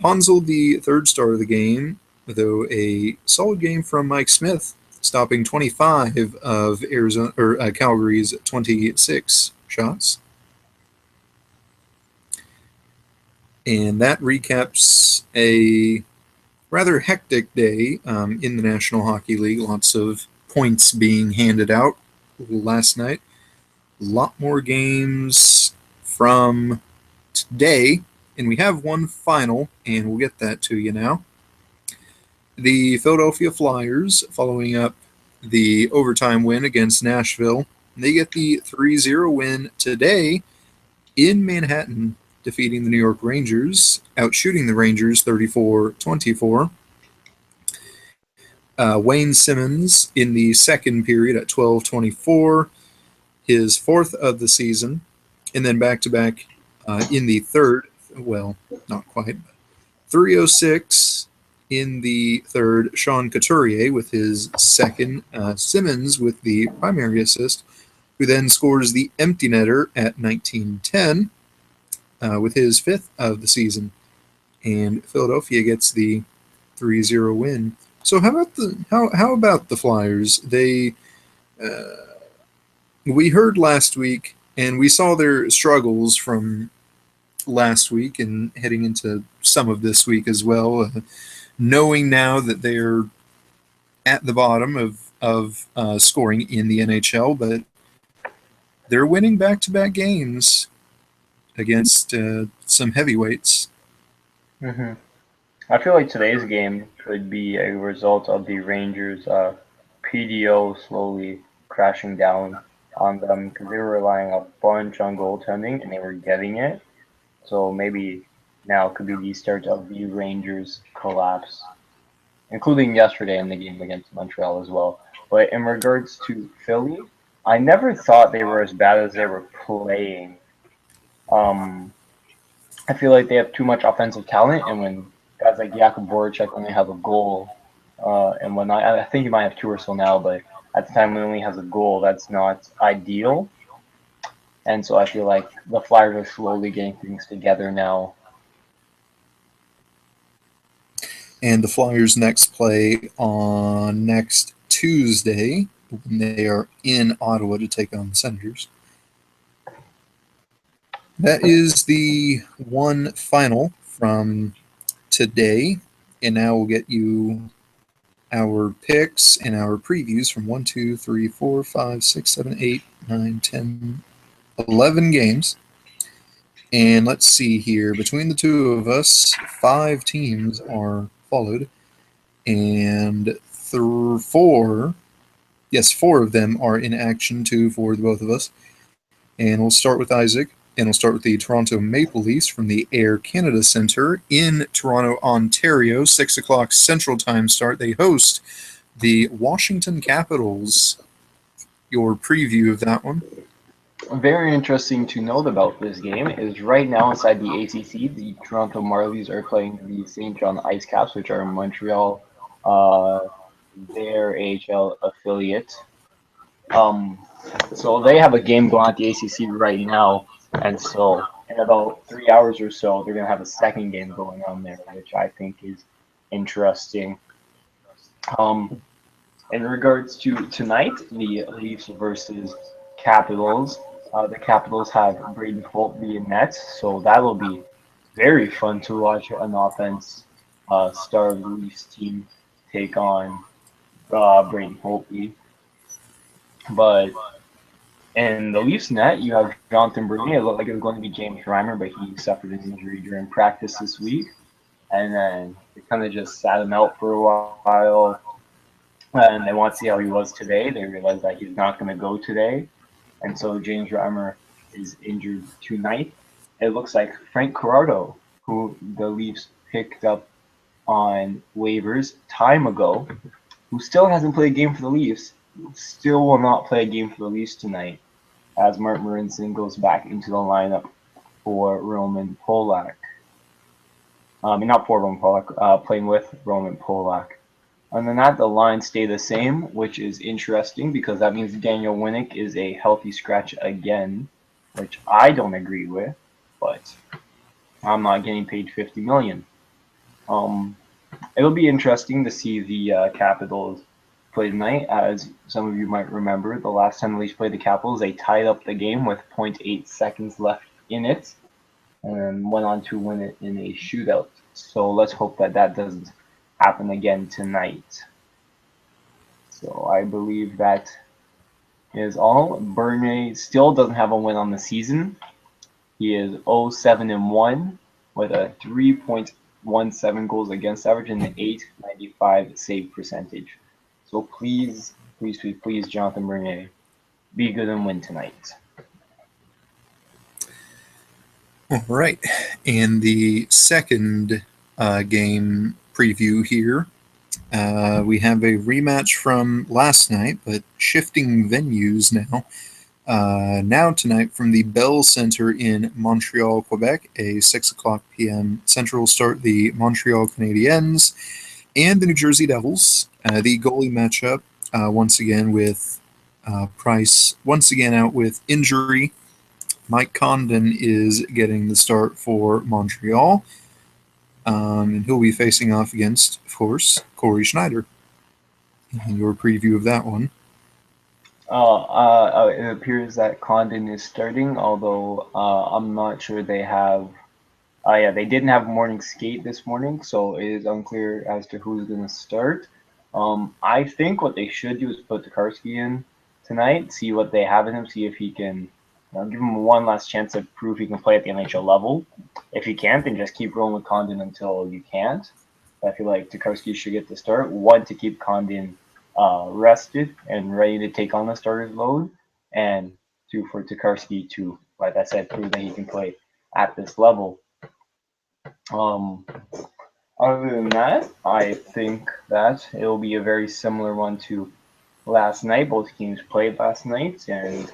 Speaker 1: Hansel, the third star of the game, though a solid game from Mike Smith, stopping 25 of Calgary's 26 shots. And that recaps a rather hectic day in the National Hockey League. Lots of points being handed out last night. A lot more games from today, and we have one final, and we'll get that to you now. The Philadelphia Flyers, following up the overtime win against Nashville, they get the 3-0 win today in Manhattan, defeating the New York Rangers, outshooting the Rangers 34-24. Wayne Simmons in the second period at 12:24, his fourth of the season, and then back to back in the third. Well, not quite. 3:06 in the third. Sean Couturier with his second. Simmons with the primary assist, who then scores the empty netter at 19:10 with his fifth of the season, and Philadelphia gets the 3-0 win. So how about the Flyers? We heard last week, and we saw their struggles from last week and heading into some of this week as well. Knowing now that they're at the bottom of scoring in the NHL, but they're winning back-to-back games against some heavyweights.
Speaker 2: Mm-hmm. I feel like today's game could be a result of the Rangers' PDO slowly crashing down on them because they were relying a bunch on goaltending and they were getting it. So maybe now could be the start of the Rangers' collapse, including yesterday in the game against Montreal as well. But in regards to Philly, I never thought they were as bad as they were playing. Um, I feel like they have too much offensive talent, and when guys like Jakub Voracek only have a goal, and when I think he might have two or so now, but at the time when he only has a goal, that's not ideal. And so I feel like the Flyers are slowly getting things together now.
Speaker 1: And the Flyers next play on next Tuesday when they are in Ottawa to take on the Senators. That is the one final from today. And now we'll get you our picks and our previews from 1, 2, 3, 4, 5, 6, 7, 8, 9, 10, 11 games. And let's see here. Between the two of us, 5 teams are followed. And 4 of them are in action, 2 for the both of us. And we'll start with Isaac. And we'll start with the Toronto Maple Leafs from the Air Canada Centre in Toronto, Ontario. 6 o'clock Central Time start. They host the Washington Capitals. Your preview of that one?
Speaker 2: Very interesting to note about this game is right now inside the ACC, the Toronto Marlies are playing the St. John Ice Caps, which are in Montreal, their AHL affiliate. So they have a game going at the ACC right now, and so in about 3 hours or so, they're gonna have a second game going on there, which I think is interesting. In regards to tonight, the Leafs versus Capitals. The Capitals have Braden Holtby in net, so that'll be very fun to watch an offense star of the Leafs team take on Braden Holtby. But in the Leafs net, you have Jonathan Bernier. It looked like it was going to be James Reimer, but he suffered an injury during practice this week. And then they kind of just sat him out for a while. And they want to see how he was today. They realized that he's not going to go today. And so James Reimer is injured tonight. It looks like Frank Corrado, who the Leafs picked up on waivers time ago, who still hasn't played a game for the Leafs, still will not play a game for the Leafs tonight, as Mark Marinson goes back into the lineup for Roman Polak. Not for Roman Polak, playing with Roman Polak. Other than that, the lines stay the same, which is interesting because that means Daniel Winnick is a healthy scratch again, which I don't agree with, but I'm not getting paid $50 million. It'll be interesting to see the Capitals play tonight. As some of you might remember, the last time the Leafs played the Capitals, they tied up the game with 0.8 seconds left in it and went on to win it in a shootout. So let's hope that that doesn't happen again tonight. So I believe that is all. Bernier still doesn't have a win on the season. He is 0-7-1 with a 3.17 goals against average and an 895 save percentage. So please, please, please, please, Jonathan Bernier, be good and win tonight.
Speaker 1: All right. And the second game preview here We have a rematch from last night, but shifting venues now. Now tonight from the Bell Center in Montreal, Quebec, a 6 o'clock p.m. Central start, the Montreal Canadiens and the New Jersey Devils. The goalie matchup, once again with Price once again out with injury. Mike Condon is getting the start for Montreal, and he'll be facing off against, of course, Corey Schneider. And your preview of that one.
Speaker 2: It appears that Condon is starting, although I'm not sure they have. Yeah, they didn't have morning skate this morning, so it is unclear as to who's going to start. I think what they should do is put Tokarski in tonight, see what they have in him, see if he can give him one last chance to prove he can play at the NHL level. If he can't, then just keep rolling with Condon until you can't. I feel like Tokarski should get the start. One, to keep Condon rested and ready to take on the starter's load, and two, for Tokarski to, like I said, prove that he can play at this level. Um, Other than that, I think that it'll be a very similar one to last night. Both teams played last night, and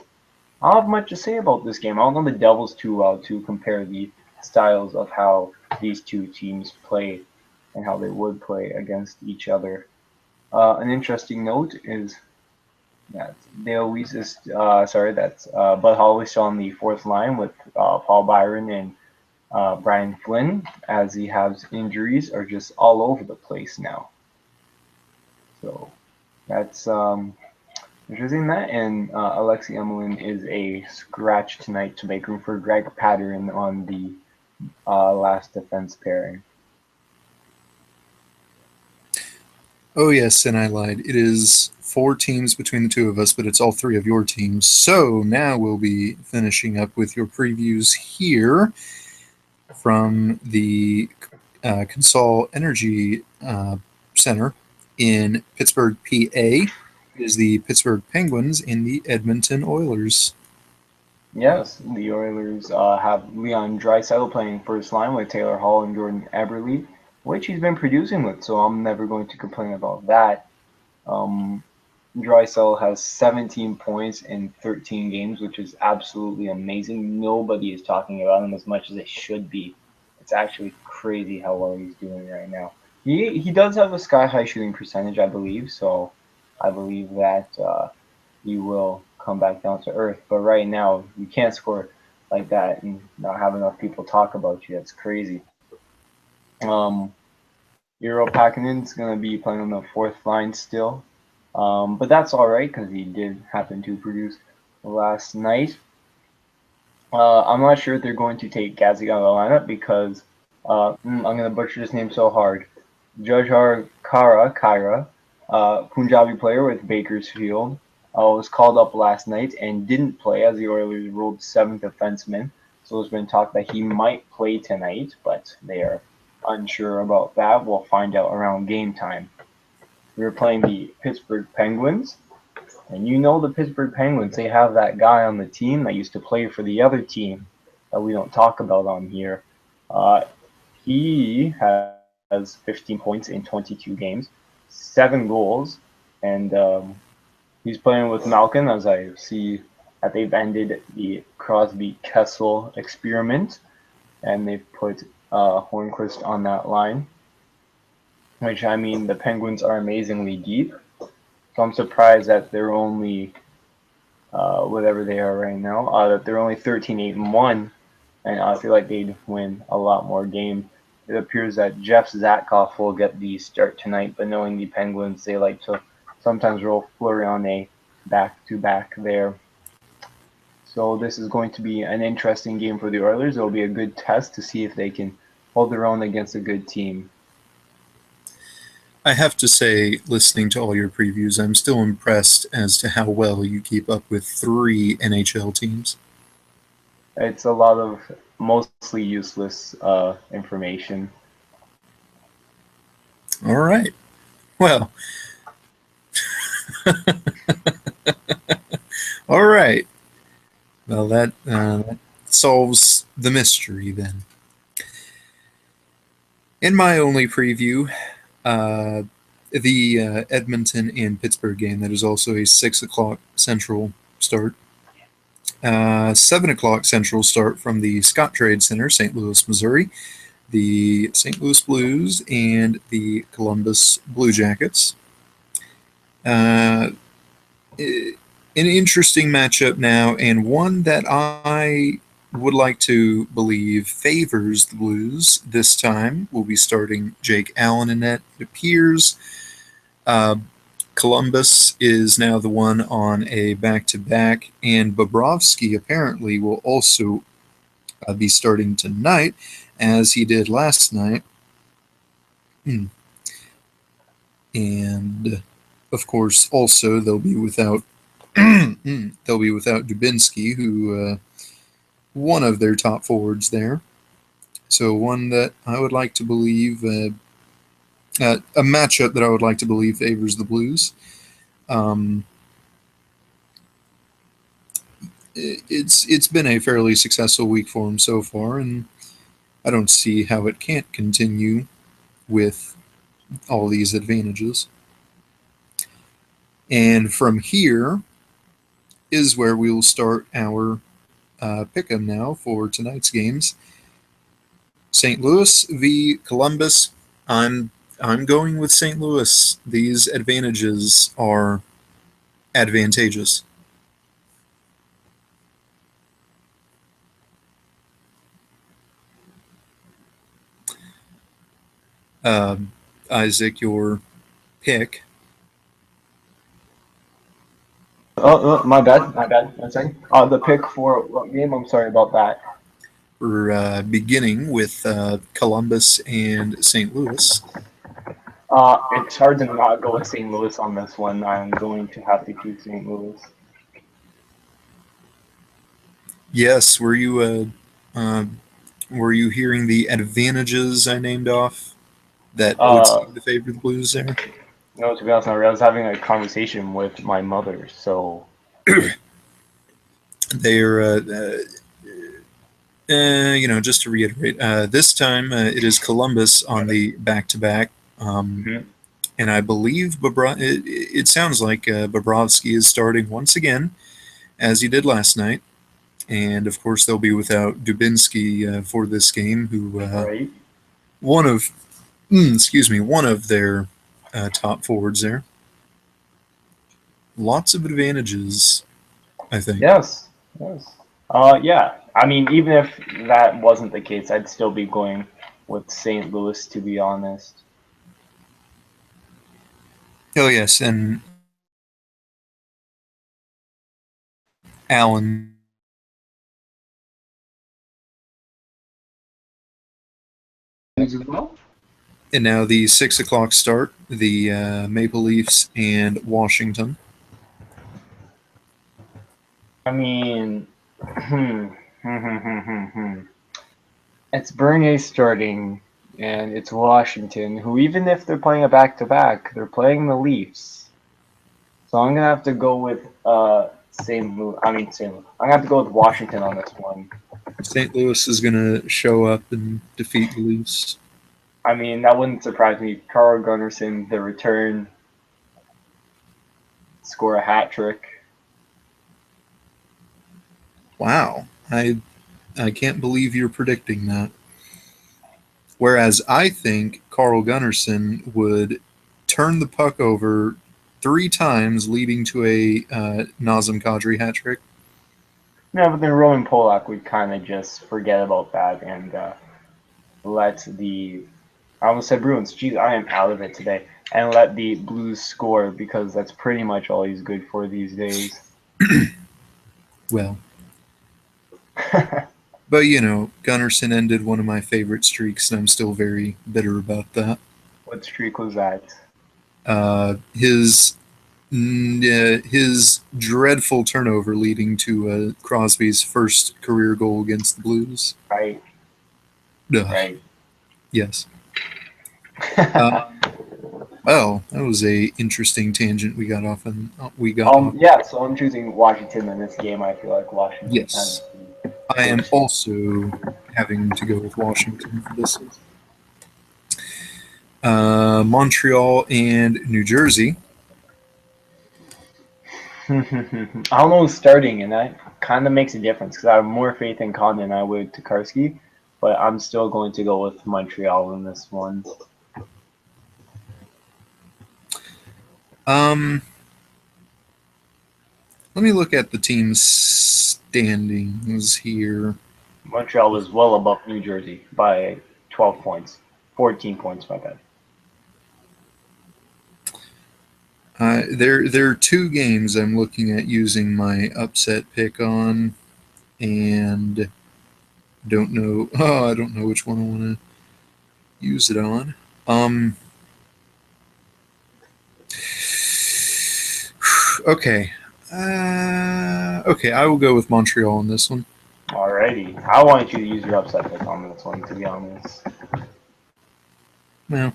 Speaker 2: I don't have much to say about this game. I don't know the Devils too well to compare the styles of how these two teams play and how they would play against each other. An interesting note is that Bud Holloway still on the fourth line with Paul Byron and Brian Flynn, as he has injuries, are just all over the place now. So that's interesting. That, and Alexei Emelin is a scratch tonight to make room for Greg Patterson on the last defense pairing.
Speaker 1: Oh, yes, and I lied. It is 4 teams between the two of us, but it's all 3 of your teams. So now we'll be finishing up with your previews here from the Consol Energy Center in Pittsburgh, PA. It is the Pittsburgh Penguins and the Edmonton Oilers.
Speaker 2: Yes, the Oilers have Leon Draisaitl playing first line with Taylor Hall and Jordan Eberle, which he's been producing with, so I'm never going to complain about that. Draisaitl has 17 points in 13 games, which is absolutely amazing. Nobody is talking about him as much as they should be. It's actually crazy how well he's doing right now. He does have a sky-high shooting percentage, I believe, so I believe that he will come back down to earth. But right now, you can't score like that and not have enough people talk about you. That's crazy. Eero Pakinen's going to be playing on the fourth line still. But that's all right because he did happen to produce last night. I'm not sure if they're going to take Gazzy out of the lineup because I'm going to butcher this name so hard. Jujhar Khaira, Punjabi player with Bakersfield, was called up last night and didn't play as the Oilers ruled 7th defenseman. So there's been talk that he might play tonight, but they are unsure about that. We'll find out around game time. We were playing the Pittsburgh Penguins, and you know the Pittsburgh Penguins, they have that guy on the team that used to play for the other team that we don't talk about on here. He has 15 points in 22 games, 7 goals, and he's playing with Malkin, as I see that they've ended the Crosby-Kessel experiment, and they've put Hornquist on that line. Which, I mean, the Penguins are amazingly deep. So I'm surprised that they're only, whatever they are right now, that they're only 13-8-1. And I feel like they'd win a lot more games. It appears that Jeff Zatkoff will get the start tonight, but knowing the Penguins, they like to sometimes roll Fleury on a back-to-back there. So this is going to be an interesting game for the Oilers. It'll be a good test to see if they can hold their own against a good team.
Speaker 1: I have to say, listening to all your previews, I'm still impressed as to how well you keep up with 3 NHL teams.
Speaker 2: It's a lot of mostly useless information.
Speaker 1: All right. Well, all right. Well, that solves the mystery then. In my only preview, the Edmonton and Pittsburgh game. That is also a 6 o'clock Central start. 7 o'clock Central start from the Scott Trade Center, St. Louis, Missouri. The St. Louis Blues and the Columbus Blue Jackets. An interesting matchup now, and one that I would like to believe favors the Blues this time. We'll be starting Jake Allen in net, it appears. Columbus is now the one on a back-to-back, and Bobrovsky apparently will also be starting tonight, as he did last night. And of course, also they'll be without Dubinsky, who one of their top forwards there. So one that I would like to believe, a matchup that I would like to believe favors the Blues. It's been a fairly successful week for him so far, and I don't see how it can't continue with all these advantages. And from here is where we will start our pick'em now for tonight's games. St. Louis v. Columbus. I'm going with St. Louis. These advantages are advantageous. Isaac, your pick.
Speaker 2: Oh, my bad. 1 second. The pick for what game? I'm sorry about that.
Speaker 1: We're beginning with Columbus and St. Louis.
Speaker 2: It's hard to not go with St. Louis on this one. I'm going to have to choose St. Louis.
Speaker 1: Yes, were you hearing the advantages I named off that would seem to favor the Blues there?
Speaker 2: No, to be honest, I was having a conversation with my mother, so
Speaker 1: they're just to reiterate, this time it is Columbus on the back-to-back, and I believe it sounds like Bobrovsky is starting once again, as he did last night, and of course they'll be without Dubinsky for this game, who
Speaker 2: right.
Speaker 1: one of their top forwards there. Lots of advantages, I think.
Speaker 2: Yes. Yeah. I mean, even if that wasn't the case, I'd still be going with St. Louis, to be honest.
Speaker 1: Oh, yes, and Allen.
Speaker 2: As well?
Speaker 1: And now the 6 o'clock start, the Maple Leafs and Washington.
Speaker 2: I mean, it's Bernier starting, and it's Washington, who even if they're playing a back-to-back, they're playing the Leafs. So I'm gonna have to go with St. Louis. I'm gonna have to go with Washington on this one.
Speaker 1: St. Louis is gonna show up and defeat the Leafs.
Speaker 2: I mean, that wouldn't surprise me. Carl Gunnarsson, the return, score a hat trick.
Speaker 1: Wow, I can't believe you're predicting that. Whereas I think Carl Gunnarsson would turn the puck over 3 times, leading to a Nazem Kadri hat trick.
Speaker 2: No, but then Roman Polak would kind of just forget about that and let the... I almost said Bruins. Jeez, I am out of it today. And let the Blues score, because that's pretty much all he's good for these days.
Speaker 1: Well. But, Gunnarsson ended one of my favorite streaks, and I'm still very bitter about that.
Speaker 2: What streak was that?
Speaker 1: His dreadful turnover leading to Crosby's first career goal against the Blues.
Speaker 2: Right. Right.
Speaker 1: Yes. Well, that was a interesting tangent we got off on.
Speaker 2: Yeah, so I'm choosing Washington in this game. I feel like Washington.
Speaker 1: Yes. I am also having to go with Washington for this. Montreal and New Jersey.
Speaker 2: I don't know who's starting, and that kind of makes a difference because I have more faith in Con than I would Tokarski, but I'm still going to go with Montreal in this one.
Speaker 1: Let me look at the team's standings here.
Speaker 2: Montreal is well above New Jersey by 12 points. 14 points, my bad.
Speaker 1: There are two games I'm looking at using my upset pick on, and don't know. Oh, I don't know which one I want to use it on. Okay. Okay, I will go with Montreal on this one.
Speaker 2: Alrighty. I wanted you to use your upset pick on this one, to be honest.
Speaker 1: Well,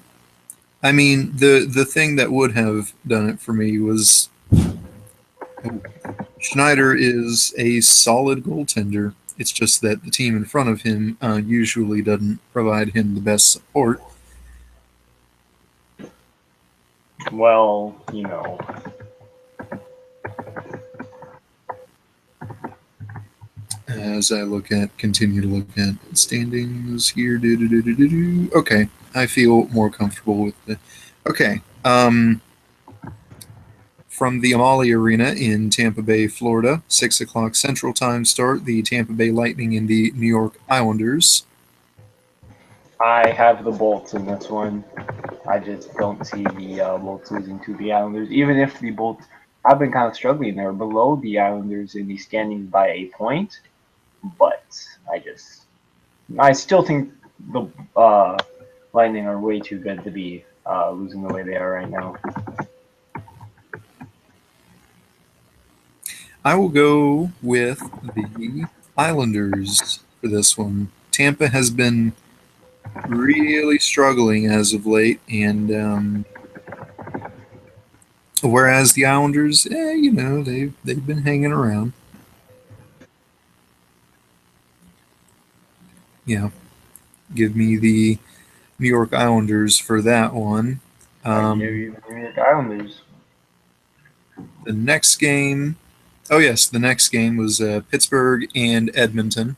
Speaker 1: I mean, the thing that would have done it for me was Schneider is a solid goaltender. It's just that the team in front of him usually doesn't provide him the best support.
Speaker 2: Well, you know.
Speaker 1: As I continue to look at standings here. Okay, I feel more comfortable with the. Okay, from the Amalie Arena in Tampa Bay, Florida, 6 o'clock Central Time start. The Tampa Bay Lightning and the New York Islanders.
Speaker 2: I have the Bolts in this one. I just don't see the Bolts losing to the Islanders, even if the Bolts have been kind of struggling. They're below the Islanders in the standings by a point, but I still think the Lightning are way too good to be losing the way they are right now.
Speaker 1: I will go with the Islanders for this one. Tampa has been really struggling as of late, and whereas the Islanders, they've been hanging around. Yeah, give me the New York Islanders for that one.
Speaker 2: I give you the New York Islanders.
Speaker 1: The next game, oh yes, the next game was Pittsburgh and Edmonton.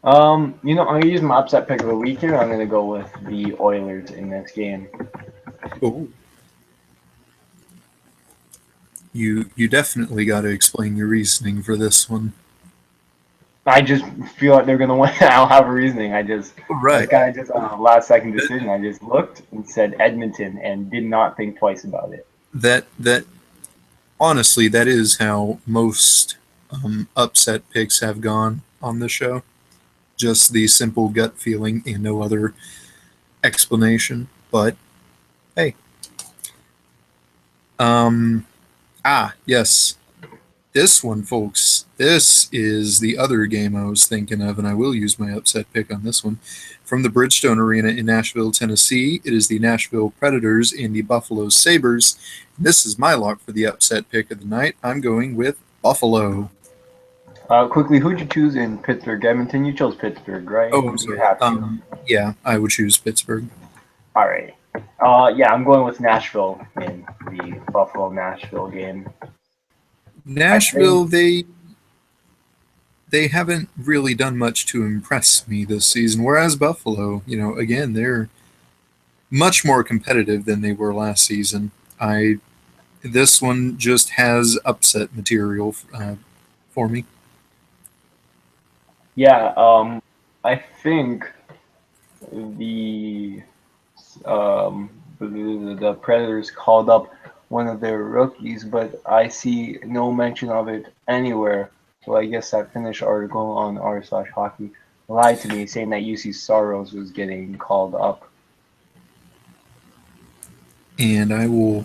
Speaker 2: I'm gonna use my upset pick of the week here. I'm gonna go with the Oilers in this game.
Speaker 1: Oh. You definitely got to explain your reasoning for this one.
Speaker 2: I just feel like they're gonna win. I don't have a reasoning. That's kind of just a last second decision. I just looked and said Edmonton and did not think twice about it.
Speaker 1: That honestly, that is how most upset picks have gone on the show. Just the simple gut feeling and no other explanation. But hey, yes, this one, folks. This is the other game I was thinking of, and I will use my upset pick on this one. From the Bridgestone Arena in Nashville, Tennessee, it is the Nashville Predators and the Buffalo Sabres. This is my lock for the upset pick of the night. I'm going with Buffalo.
Speaker 2: Quickly, who'd you choose in Pittsburgh, Edmonton? You chose Pittsburgh, right?
Speaker 1: Oh, I'm sorry. Yeah, I would choose Pittsburgh.
Speaker 2: All right. Yeah, I'm going with Nashville in the Buffalo-Nashville game.
Speaker 1: Nashville, they haven't really done much to impress me this season, whereas Buffalo, again, they're much more competitive than they were last season. This one just has upset material for me.
Speaker 2: Yeah, I think the the Predators called up one of their rookies, but I see no mention of it anywhere. So I guess that Finnish article on r/hockey lied to me, saying that UC Saros was getting called up.
Speaker 1: And I will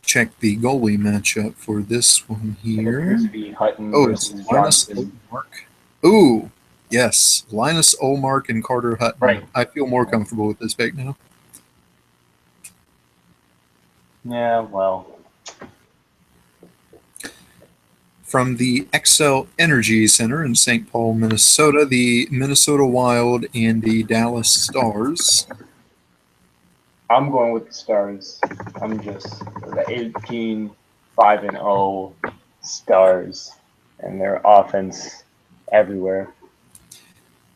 Speaker 1: check the goalie matchup for this one here.
Speaker 2: It appears to be Hutton
Speaker 1: it's
Speaker 2: versus
Speaker 1: Linus
Speaker 2: Johnson.
Speaker 1: Ullmark. Ooh, yes, Linus Ullmark and Carter Hutton.
Speaker 2: Right.
Speaker 1: I feel more comfortable with this pick now.
Speaker 2: Yeah, well.
Speaker 1: From the Xcel Energy Center in St. Paul, Minnesota, the Minnesota Wild and the Dallas Stars.
Speaker 2: I'm going with the Stars. I'm just the 18-5-0 Stars and their offense everywhere.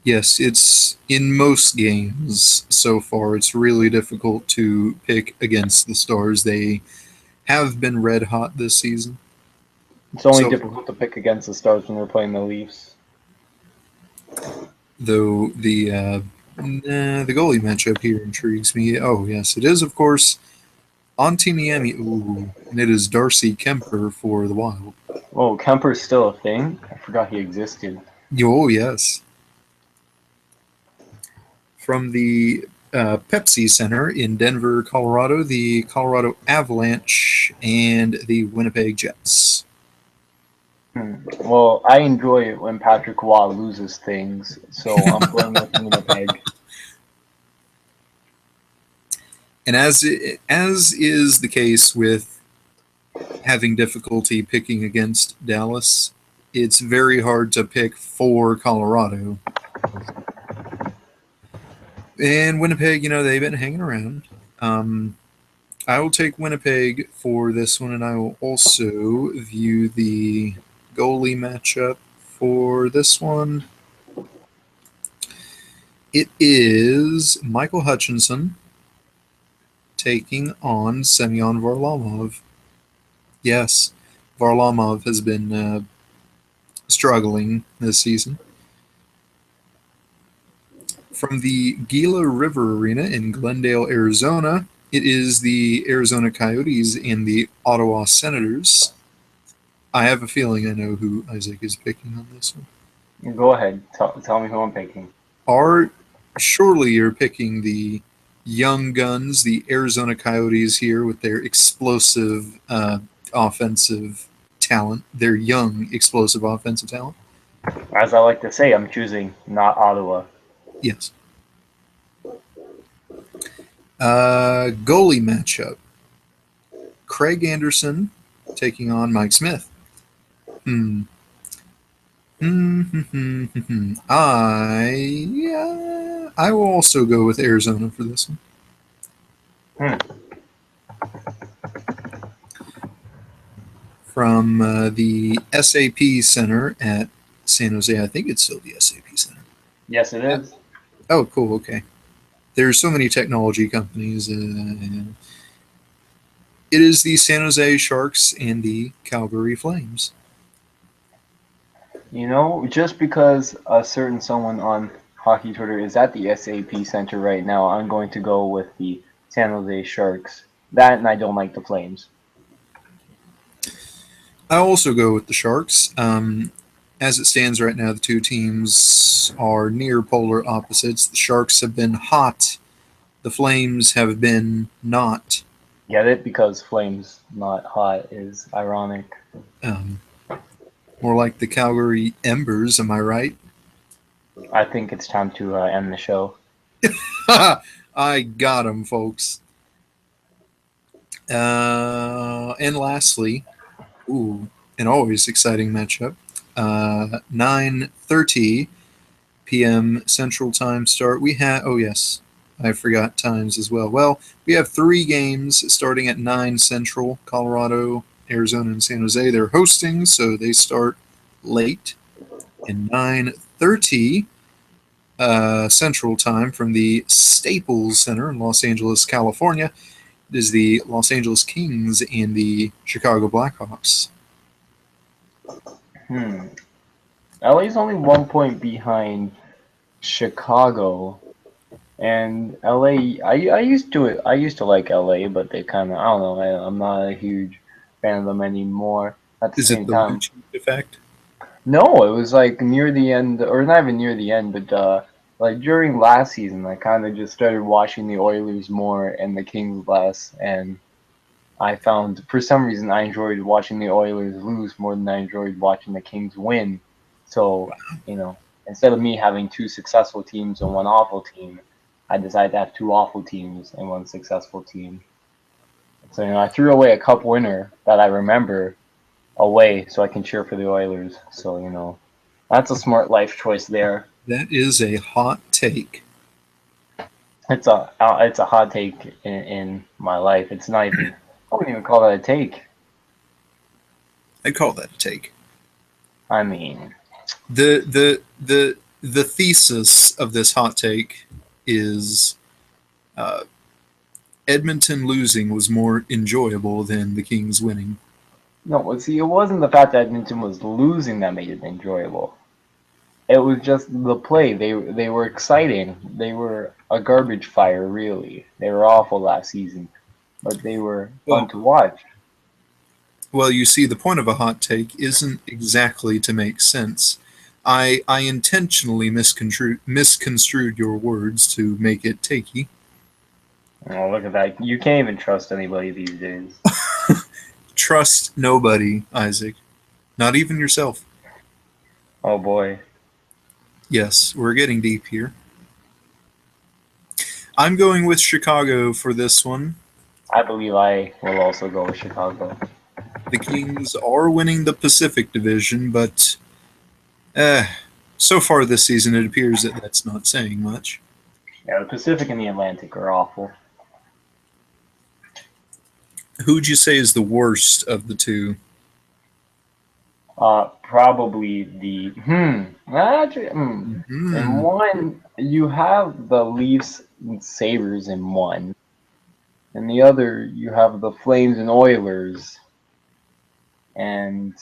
Speaker 1: Yes, it's in most games so far. It's really difficult to pick against the Stars. They have been red hot this season.
Speaker 2: It's only
Speaker 1: So,
Speaker 2: difficult to pick against the Stars when we're playing the Leafs.
Speaker 1: though the goalie matchup here intrigues me. Oh yes, it is of course Antiniemi. Ooh, and it is Darcy Kemper for the Wild.
Speaker 2: Oh, Kemper's still a thing? I forgot he existed.
Speaker 1: Oh yes. From the Pepsi Center in Denver, Colorado, the Colorado Avalanche and the Winnipeg Jets.
Speaker 2: Well, I enjoy it when Patrick Waugh loses things, so I'm going with Winnipeg.
Speaker 1: And as is the case with having difficulty picking against Dallas, it's very hard to pick for Colorado. And Winnipeg, they've been hanging around. I will take Winnipeg for this one, and I will also view the goalie matchup for this one. It is Michael Hutchinson taking on Semyon Varlamov. Yes, Varlamov has been struggling this season. From the Gila River Arena in Glendale, Arizona, it is the Arizona Coyotes and the Ottawa Senators. I have a feeling I know who Isaac is picking on this one.
Speaker 2: Go ahead. Tell me who I'm picking.
Speaker 1: Surely you're picking the young guns, the Arizona Coyotes here with their explosive offensive talent, their young explosive offensive talent.
Speaker 2: As I like to say, I'm choosing not Ottawa.
Speaker 1: Yes. Goalie matchup. Craig Anderson taking on Mike Smith. I will also go with Arizona for this one. From the SAP Center at San Jose, I think it's still the SAP Center.
Speaker 2: Yes, it is.
Speaker 1: Oh, cool. Okay. There's so many technology companies. It is the San Jose Sharks and the Calgary Flames.
Speaker 2: Just because a certain someone on hockey Twitter is at the SAP Center right now, I'm going to go with the San Jose Sharks. That, and I don't like the Flames.
Speaker 1: I also go with the Sharks. As it stands right now, the two teams are near polar opposites. The Sharks have been hot. The Flames have been not.
Speaker 2: Get it? Because Flames not hot is ironic.
Speaker 1: More like the Calgary Embers, am I right?
Speaker 2: I think it's time to end the show.
Speaker 1: I got him, folks. And lastly, an always exciting matchup. 9:30 p.m. Central Time start. Yes, I forgot times as well. Well, we have 3 games starting at 9 Central. Colorado, Arizona, and San Jose. They're hosting, so they start late. And 9:30 Central Time from the Staples Center in Los Angeles, California, is the Los Angeles Kings and the Chicago Blackhawks.
Speaker 2: LA's only 1 point behind Chicago, and LA. I used to like LA, but they kind of, I don't know. I'm not a huge fan of them anymore. At the
Speaker 1: Is
Speaker 2: same
Speaker 1: it the
Speaker 2: time,
Speaker 1: Lucic effect?
Speaker 2: no, it was like near the end, or not even near the end, but like during last season, I kind of just started watching the Oilers more and the Kings less, and I found for some reason I enjoyed watching the Oilers lose more than I enjoyed watching the Kings win. So, instead of me having 2 successful teams and 1 awful team, I decided to have 2 awful teams and 1 successful team. So, I threw away a cup winner that I remember away so I can cheer for the Oilers. So, that's a smart life choice there.
Speaker 1: That is a hot take.
Speaker 2: It's a hot take in my life. It's not even. I wouldn't even call that a take.
Speaker 1: I'd call that a take.
Speaker 2: I mean,
Speaker 1: The thesis of this hot take is Edmonton losing was more enjoyable than the Kings winning.
Speaker 2: no. See, it wasn't the fact that Edmonton was losing that made it enjoyable. It was just the play. They were exciting. They were a garbage fire, really. They were awful last season, but they were fun to watch.
Speaker 1: Well, you see, the point of a hot take isn't exactly to make sense. I intentionally misconstrued your words to make it takey.
Speaker 2: Oh, look at that. You can't even trust anybody these days.
Speaker 1: Trust nobody, Isaac. Not even yourself.
Speaker 2: Oh boy.
Speaker 1: Yes, we're getting deep here. I'm going with Chicago for this one.
Speaker 2: I believe I will also go with Chicago.
Speaker 1: The Kings are winning the Pacific Division, but so far this season it appears that that's not saying much.
Speaker 2: Yeah, the Pacific and the Atlantic are awful.
Speaker 1: Who'd you say is the worst of the two?
Speaker 2: Probably the actually, in one you have the Leafs and Sabres in one, and the other you have the Flames and Oilers. And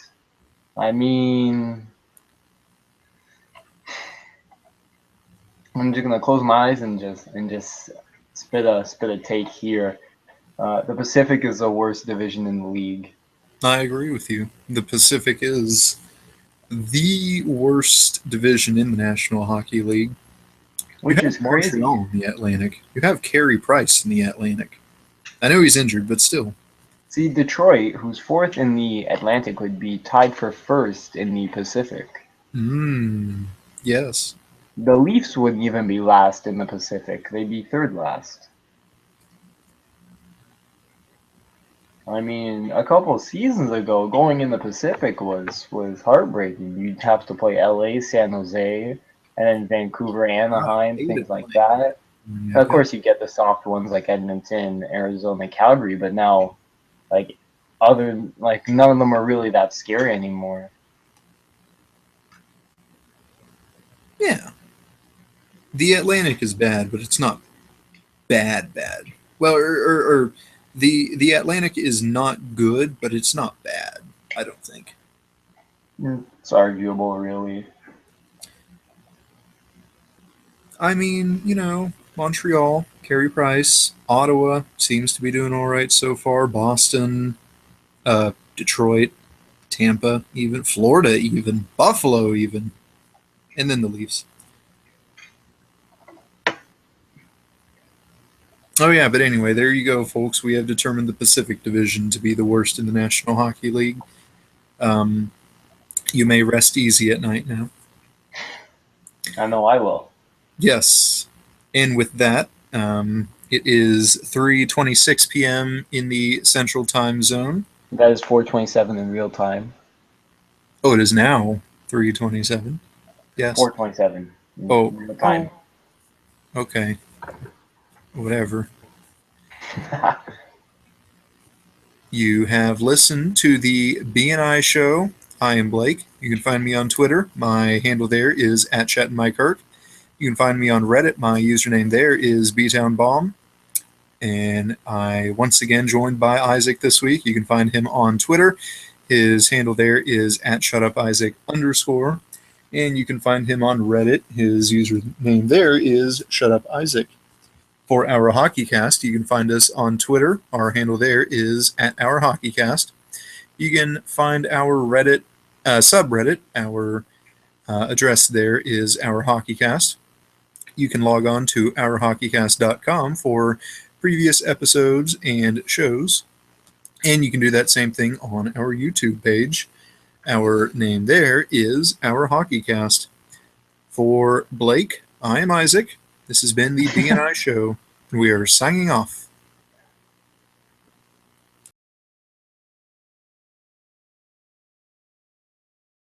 Speaker 2: I mean, I'm just gonna close my eyes and just spit a take here. The Pacific is the worst division in the league.
Speaker 1: I agree with you. The Pacific is the worst division in the National Hockey League.
Speaker 2: Which is crazy.
Speaker 1: Montreal in the Atlantic. You have Carey Price in the Atlantic. I know he's injured, but still.
Speaker 2: See, Detroit, who's fourth in the Atlantic, would be tied for first in the Pacific.
Speaker 1: Yes.
Speaker 2: The Leafs wouldn't even be last in the Pacific. They'd be third last. I mean, a couple of seasons ago, going in the Pacific was heartbreaking. You'd have to play LA, San Jose, and then Vancouver, Anaheim, things like that.
Speaker 1: Yeah.
Speaker 2: Of course, you get the soft ones like Edmonton, Arizona, Calgary, but now, none of them are really that scary anymore.
Speaker 1: Yeah. The Atlantic is bad, but it's not bad. Well, or the Atlantic is not good, but it's not bad, I don't think.
Speaker 2: It's arguable, really.
Speaker 1: I mean, Montreal, Carey Price, Ottawa seems to be doing all right so far. Boston, Detroit, Tampa, even Florida, even Buffalo, even, and then the Leafs. Oh yeah, but anyway, there you go, folks. We have determined the Pacific Division to be the worst in the National Hockey League. You may rest easy at night now.
Speaker 2: I know I will.
Speaker 1: Yes. And with that, it is 3:26 p.m. in the Central Time Zone.
Speaker 2: That is 4:27 in real time.
Speaker 1: Oh, it is now 3:27. Yes.
Speaker 2: 4:27 in real time.
Speaker 1: Okay. Whatever. You have listened to the B&I Show. I am Blake. You can find me on Twitter. My handle there is @ChatandMyKirk. You can find me on Reddit. My username there is BTownBomb. And I once again joined by Isaac this week. You can find him on Twitter. His handle there is @ShutUpIsaac_. And you can find him on Reddit. His username there is ShutUpIsaac. For our HockeyCast, you can find us on Twitter. Our handle there is @OurHockeyCast. You can find our Reddit subreddit. Our address there is Our HockeyCast. You can log on to OurHockeyCast.com for previous episodes and shows. And you can do that same thing on our YouTube page. Our name there is Our HockeyCast. For Blake, I am Isaac. This has been the B&I Show, and we are signing off.